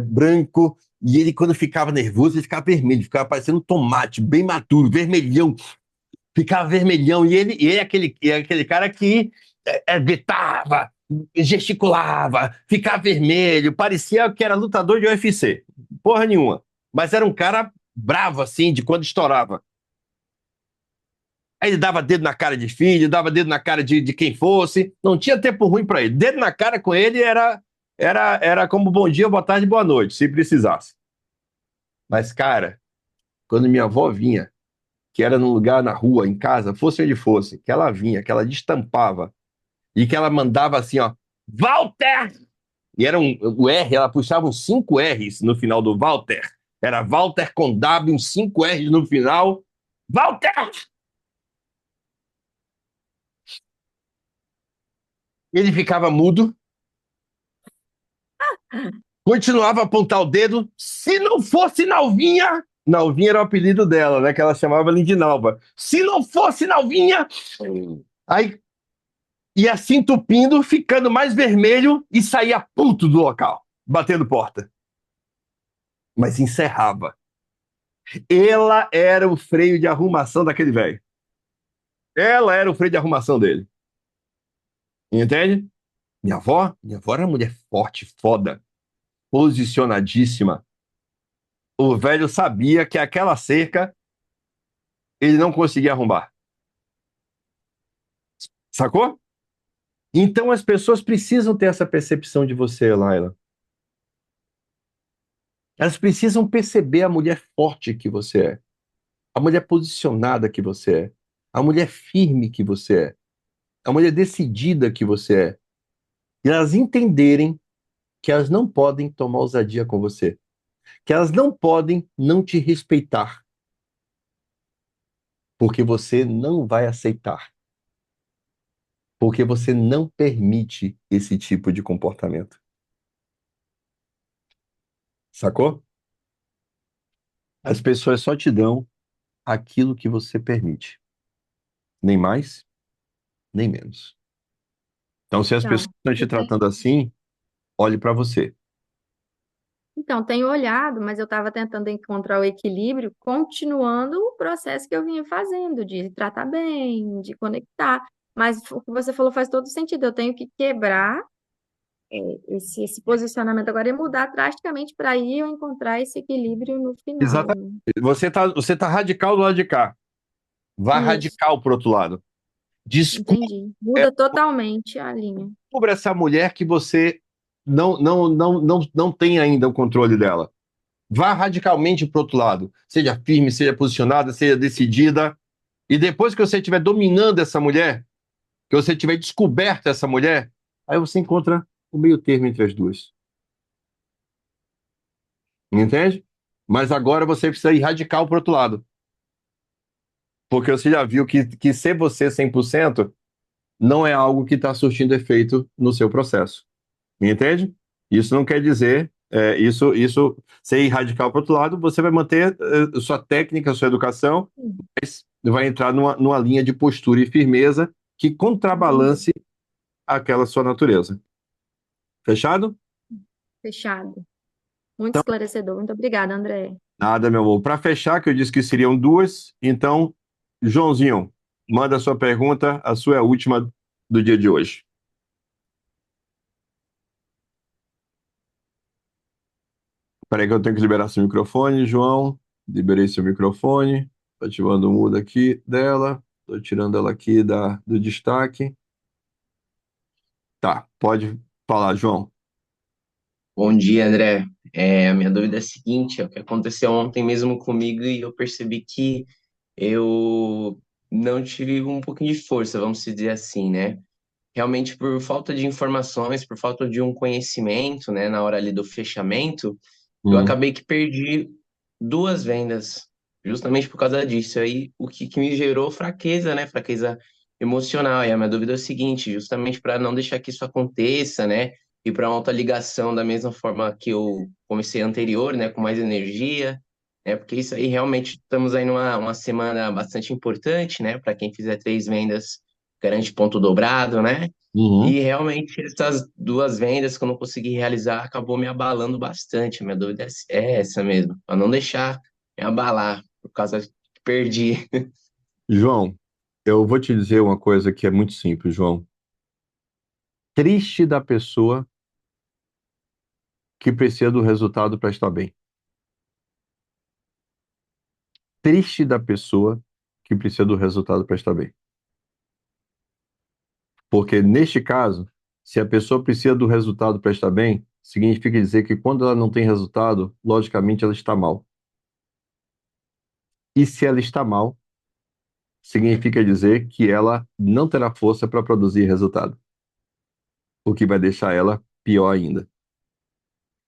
branco, e ele, quando ficava nervoso, ele ficava vermelho, ficava parecendo um tomate, bem maduro, vermelhão, ficava vermelhão, e ele é aquele cara que gritava, gesticulava, ficava vermelho, parecia que era lutador de UFC, porra nenhuma, mas era um cara bravo, assim, de quando estourava. Aí ele dava dedo na cara de filho, dava dedo na cara de quem fosse. Não tinha tempo ruim para ele. Dedo na cara com ele era como bom dia, boa tarde, boa noite, se precisasse. Mas, cara, quando minha avó vinha, que era num lugar na rua, em casa, fosse onde fosse, que ela vinha, que ela destampava e que ela mandava assim, ó, Walter! E era o R, ela puxava uns 5 R's no final do Walter. Era Walter com W, uns 5 R's no final. Walter! Ele ficava mudo, continuava a apontar o dedo. Se não fosse Nalvinha, Nalvinha era o apelido dela, né? Que ela chamava Lindinalva. Se não fosse Nalvinha, aí ia se entupindo, ficando mais vermelho e saía puto do local, batendo porta. Mas encerrava. Ela era o freio de arrumação daquele velho. Ela era o freio de arrumação dele. Entende? Minha avó era uma mulher forte, foda, posicionadíssima. O velho sabia que aquela cerca ele não conseguia arrombar. Sacou? Então as pessoas precisam ter essa percepção de você, Laila. Elas precisam perceber a mulher forte que você é, a mulher posicionada que você é, a mulher firme que você é, a mulher decidida que você é. E elas entenderem que elas não podem tomar ousadia com você, que elas não podem não te respeitar, porque você não vai aceitar, porque você não permite esse tipo de comportamento. Sacou? As pessoas só te dão aquilo que você permite. Nem mais, nem menos. Então, se as Então, pessoas estão te eu tenho, tratando assim, olhe para você. então, tenho olhado, mas eu estava tentando encontrar o equilíbrio, continuando o processo que eu vinha fazendo, de tratar bem, de conectar. Mas o que você falou faz todo sentido. Eu tenho que quebrar esse posicionamento agora e mudar drasticamente para aí eu encontrar esse equilíbrio no final, Exatamente. né? Você tá radical do lado de cá. Vai Isso. radical pro outro lado. Entendi. Muda totalmente a linha. Descubra essa mulher que você não tem ainda o controle dela. Vá radicalmente para o outro lado. Seja firme, seja posicionada, seja decidida. E depois que você estiver dominando essa mulher, que você tiver descoberto essa mulher, aí você encontra o meio termo entre as duas. Entende? Mas agora você precisa ir radical para o outro lado. Porque você já viu que ser você 100% não é algo que está surtindo efeito no seu processo. Entende? Isso não quer dizer, ser ir radical para o outro lado, você vai manter sua técnica, sua educação, mas vai entrar numa linha de postura e firmeza que contrabalance aquela sua natureza. Fechado? Fechado. Muito Então, esclarecedor. Muito obrigada, André. nada, meu amor. Para fechar, que eu disse que seriam duas, então, Joãozinho, manda a sua pergunta, a sua é a última do dia de hoje. Peraí que eu tenho que liberar seu microfone, João. Liberei seu microfone. Estou ativando o mudo aqui dela. Estou tirando ela aqui do destaque. Tá, pode falar, João. Bom dia, André. A minha dúvida é a seguinte, é o que aconteceu ontem mesmo comigo e eu percebi que eu não tive um pouquinho de força, vamos dizer assim, né? Realmente por falta de informações, por falta de um conhecimento, né, na hora ali do fechamento, eu acabei que perdi duas vendas, justamente por causa disso. Aí o que me gerou fraqueza, né? Fraqueza emocional. E a minha dúvida é o seguinte, justamente para não deixar que isso aconteça, né? E para uma alta ligação da mesma forma que eu comecei anterior, né? Com mais energia, né? Porque isso aí realmente estamos aí numa uma semana bastante importante, né? Para quem fizer 3 vendas, garante ponto dobrado, né? Uhum. E realmente essas duas vendas que eu não consegui realizar acabou me abalando bastante. A minha dúvida é essa mesmo, para não deixar me abalar por causa que perdi. João, eu vou te dizer uma coisa que é muito simples, João. Triste da pessoa que precisa do resultado para estar bem. Triste da pessoa que precisa do resultado para estar bem. Porque, neste caso, se a pessoa precisa do resultado para estar bem, significa dizer que quando ela não tem resultado, logicamente ela está mal. E se ela está mal, significa dizer que ela não terá força para produzir resultado, o que vai deixar ela pior ainda.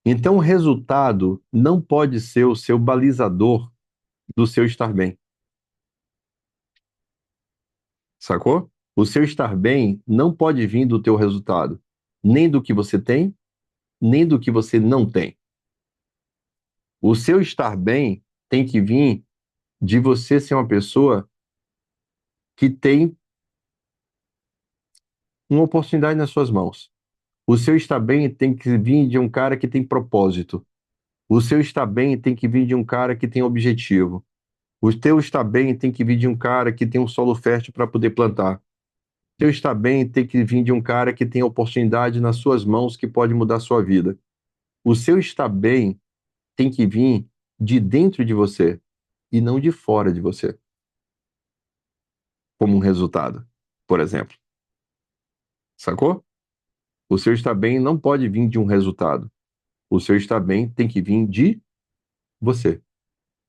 Então, o resultado não pode ser o seu balizador do seu estar bem. Sacou? O seu estar bem não pode vir do teu resultado, nem do que você tem, nem do que você não tem. O seu estar bem tem que vir de você ser uma pessoa que tem uma oportunidade nas suas mãos. O seu estar bem tem que vir de um cara que tem propósito. O seu estar bem tem que vir de um cara que tem objetivo. O teu estar bem tem que vir de um cara que tem um solo fértil para poder plantar. O teu estar bem tem que vir de um cara que tem oportunidade nas suas mãos que pode mudar a sua vida. O seu estar bem tem que vir de dentro de você e não de fora de você, como um resultado, por exemplo. Sacou? O seu estar bem não pode vir de um resultado. O seu estar bem tem que vir de você,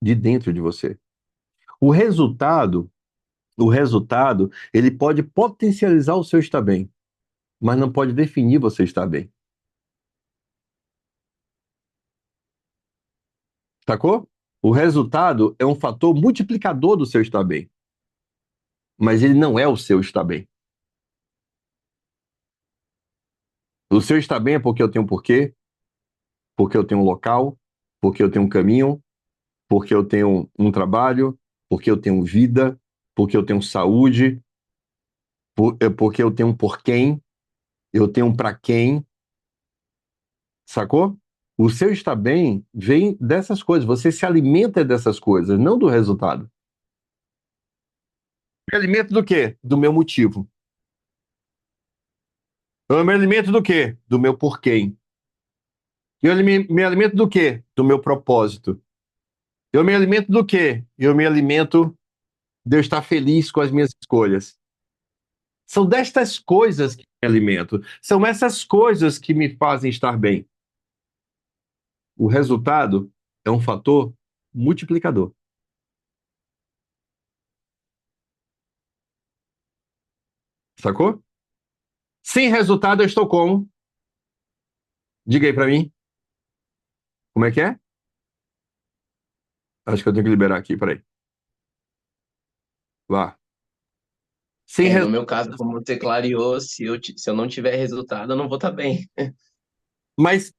de dentro de você. O resultado, ele pode potencializar o seu estar bem, mas não pode definir você estar bem. Sacou? O resultado é um fator multiplicador do seu estar bem, mas ele não é o seu estar bem. O seu estar bem é porque eu tenho um porquê, porque eu tenho um local, porque eu tenho um caminho, porque eu tenho um trabalho, porque eu tenho vida, porque eu tenho saúde, porque eu tenho um por quem, eu tenho um para quem, sacou? O seu estar bem vem dessas coisas, você se alimenta dessas coisas, não do resultado. Me alimento do quê? Do meu motivo. Eu me alimento do quê? Do meu porquê. Eu me alimento do quê? Do meu propósito. Eu me alimento do quê? Eu me alimento de eu estar feliz com as minhas escolhas. São destas coisas que me alimento. São essas coisas que me fazem estar bem. O resultado é um fator multiplicador. Sacou? Sem resultado, eu estou como? Diga aí pra mim. Como é que é? Acho que eu tenho que liberar aqui, peraí. Vá. Sem No resultado. meu caso, como você clareou, se eu não tiver resultado, eu não vou estar bem. Mas,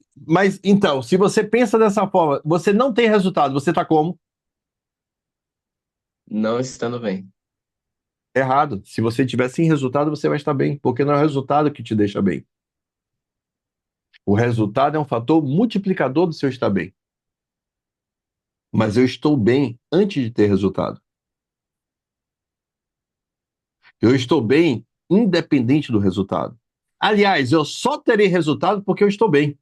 então, se você pensa dessa forma, você não tem resultado, você tá como? Não estando bem. Errado. Se você tiver sem resultado, você vai estar bem, porque não é o resultado que te deixa bem. O resultado é um fator multiplicador do seu estar bem. Mas eu estou bem antes de ter resultado. Eu estou bem independente do resultado. Aliás, eu só terei resultado porque eu estou bem.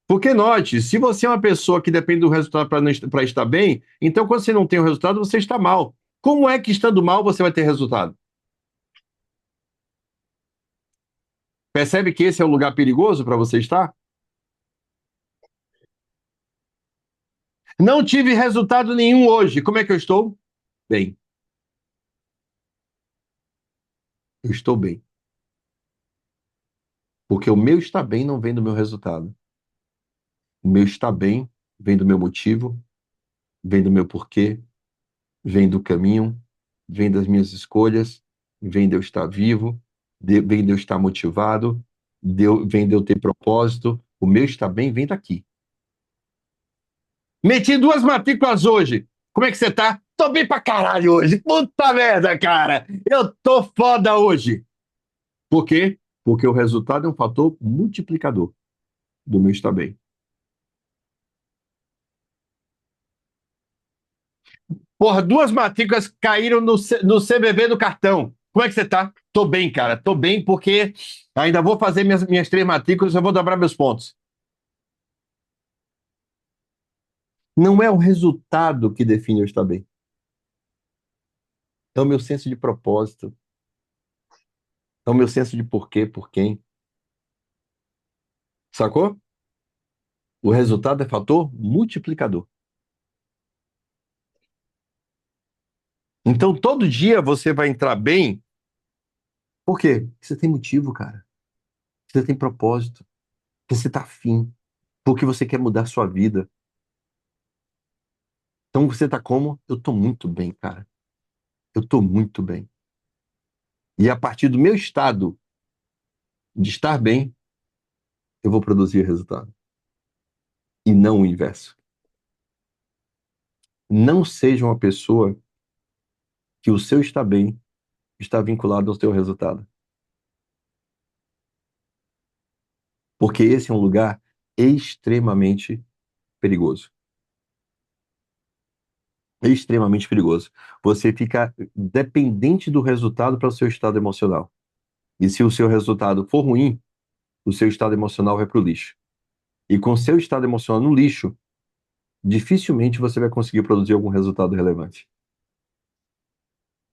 Porque note, se você é uma pessoa que depende do resultado para estar bem, então quando você não tem o resultado, você está mal. Como é que estando mal você vai ter resultado? Percebe que esse é um lugar perigoso para você estar? Não tive resultado nenhum hoje. Como é que eu estou? Bem. Eu estou bem. Porque o meu estar bem não vem do meu resultado. O meu estar bem vem do meu motivo, vem do meu porquê, vem do caminho, vem das minhas escolhas, vem de eu estar vivo, vem de eu estar motivado, vem de eu ter propósito. O meu estar bem vem daqui. Meti 2 matrículas hoje. Como é que você tá? Tô bem pra caralho hoje. Puta merda, cara. Eu tô foda hoje. Por quê? Porque o resultado é um fator multiplicador do meu estar bem. Porra, 2 matrículas caíram no CVV do cartão. Como é que você tá? Tô bem, cara. Tô bem porque ainda vou fazer minhas 3 matrículas e eu vou dobrar meus pontos. Não é o resultado que define eu estar bem. É o meu senso de propósito. É o meu senso de porquê, por quem. Sacou? O resultado é fator multiplicador. Então, todo dia você vai entrar bem. Por quê? Porque você tem motivo, cara. Você tem propósito. Porque você tá afim. Porque você quer mudar a sua vida. Então, você tá como? Eu tô muito bem, cara. Eu tô muito bem. E a partir do meu estado de estar bem, eu vou produzir resultado. E não o inverso. Não seja uma pessoa que o seu estar bem está vinculado ao seu resultado. Porque esse é um lugar extremamente perigoso. Extremamente perigoso. Você fica dependente do resultado para o seu estado emocional. E se o seu resultado for ruim, o seu estado emocional vai para o lixo. E com o seu estado emocional no lixo, dificilmente você vai conseguir produzir algum resultado relevante.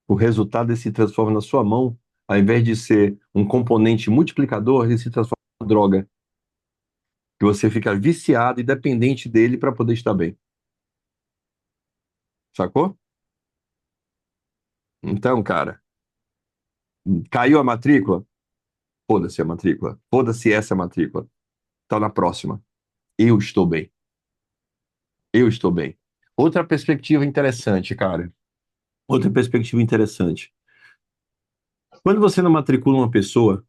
O resultado ele se transforma na sua mão, ao invés de ser um componente multiplicador, ele se transforma em uma droga. Que você fica viciado e dependente dele para poder estar bem. Sacou? Então, cara, caiu a matrícula? Foda-se a matrícula. Foda-se essa matrícula. Tá na próxima. Eu estou bem. Eu estou bem. Outra perspectiva interessante, cara. Outra perspectiva interessante. Quando você não matricula uma pessoa,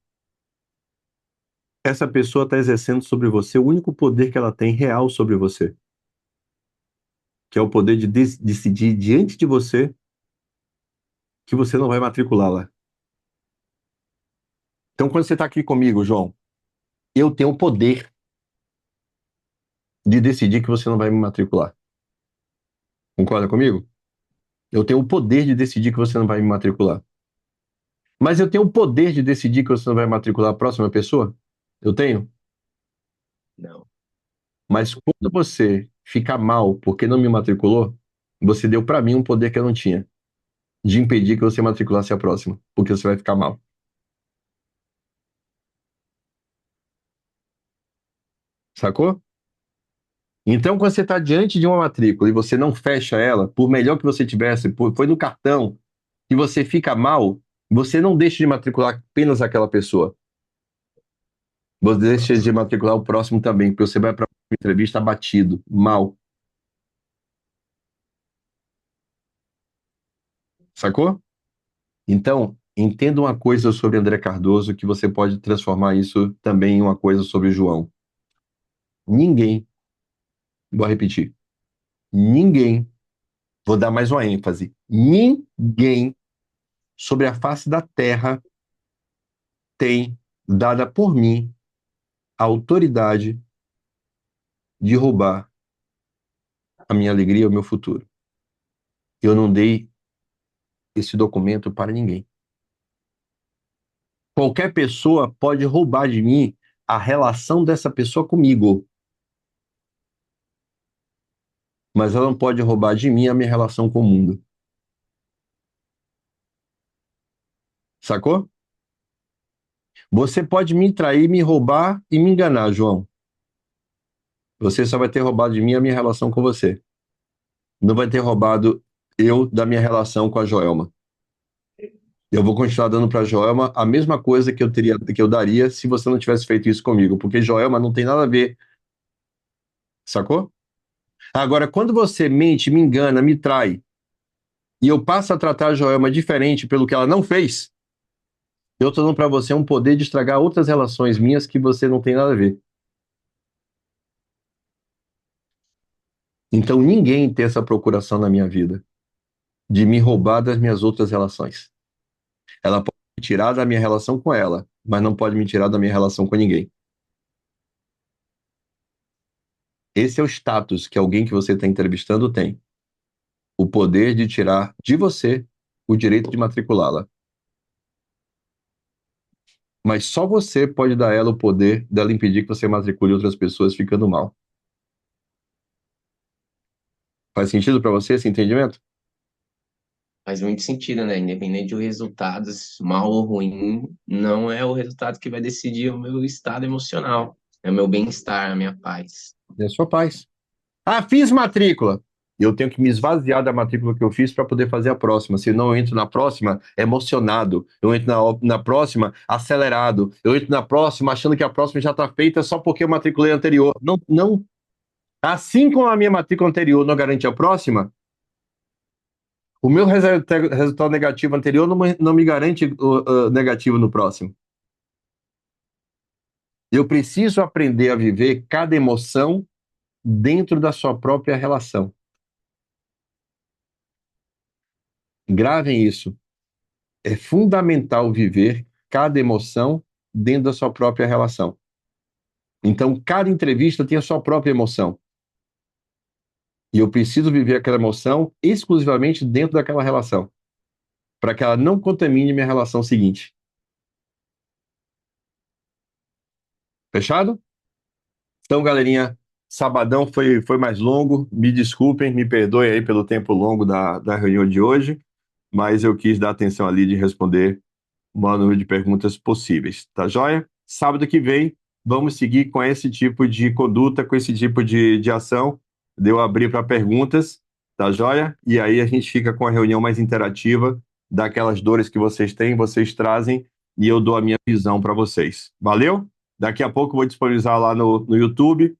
essa pessoa está exercendo sobre você o único poder que ela tem real sobre você, que é o poder de decidir diante de você que você não vai matriculá-la. Então, quando você está aqui comigo, João, eu tenho o poder de decidir que você não vai me matricular. Concorda comigo? Eu tenho o poder de decidir que você não vai me matricular. Mas eu tenho o poder de decidir que você não vai matricular a próxima pessoa? Eu tenho. Não. Mas quando você ficar mal porque não me matriculou, Você deu para mim um poder que eu não tinha, de impedir que você matriculasse a próxima, porque você vai ficar mal. Sacou? Então, quando você está diante de uma matrícula e você não fecha ela, por melhor que você tivesse, foi no cartão, e você fica mal, você não deixa de matricular apenas aquela pessoa. Você deixa de matricular o próximo também, porque você vai para uma entrevista abatido, mal. Sacou? Então, entenda uma coisa sobre André Cardoso, que você pode transformar isso também em uma coisa sobre João. Ninguém, vou repetir, ninguém, vou dar mais uma ênfase, ninguém sobre a face da terra tem, dada por mim, a autoridade de roubar a minha alegria, o meu futuro. Eu não dei esse documento para ninguém. Qualquer pessoa pode roubar de mim a relação dessa pessoa comigo, mas ela não pode roubar de mim a minha relação com o mundo. Sacou? Você pode me trair, me roubar e me enganar, João. Você só vai ter roubado de mim a minha relação com você. Não vai ter roubado eu da minha relação com a Joelma. Eu vou continuar dando para a Joelma a mesma coisa que eu daria se você não tivesse feito isso comigo, porque Joelma não tem nada a ver, sacou? Agora, quando você mente, me engana, me trai, e eu passo a tratar a Joelma diferente pelo que ela não fez, eu estou dando para você um poder de estragar outras relações minhas que você não tem nada a ver. Então, ninguém tem essa procuração na minha vida de me roubar das minhas outras relações. Ela pode me tirar da minha relação com ela, mas não pode me tirar da minha relação com ninguém. Esse é o status que alguém que você está entrevistando tem. O poder de tirar de você o direito de matriculá-la. Mas só você pode dar a ela o poder dela impedir que você matricule outras pessoas ficando mal. Faz sentido para você esse entendimento? Faz muito sentido, né? Independente do resultado, mal ou ruim, não é o resultado que vai decidir o meu estado emocional. É o meu bem-estar, a minha paz. É a sua paz. Ah, fiz matrícula. Eu tenho que me esvaziar da matrícula que eu fiz para poder fazer a próxima. Senão eu entro na próxima emocionado. Eu entro na próxima acelerado. Eu entro na próxima achando que a próxima já está feita só porque eu matriculei a anterior. Não, não. Assim como a minha matrícula anterior não garante a próxima, o meu resultado negativo anterior não me garante o negativo no próximo. Eu preciso aprender a viver cada emoção dentro da sua própria relação. Gravem isso. É fundamental viver cada emoção dentro da sua própria relação. Então, cada entrevista tem a sua própria emoção. E eu preciso viver aquela emoção exclusivamente dentro daquela relação, para que ela não contamine minha relação seguinte. Fechado? Então, galerinha, sabadão foi mais longo. Me desculpem, me perdoem aí pelo tempo longo da reunião de hoje, mas eu quis dar atenção ali de responder o maior número de perguntas possíveis. Tá joia? Sábado que vem, vamos seguir com esse tipo de conduta, com esse tipo de ação. Deu abrir para perguntas, tá joia? E aí a gente fica com a reunião mais interativa, daquelas dores que vocês têm, vocês trazem, e eu dou a minha visão para vocês. Valeu? Daqui a pouco eu vou disponibilizar lá no YouTube.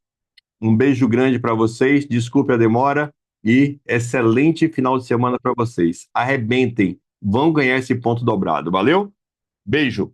Um beijo grande para vocês, desculpe a demora e excelente final de semana para vocês. Arrebentem, vão ganhar esse ponto dobrado. Valeu? Beijo!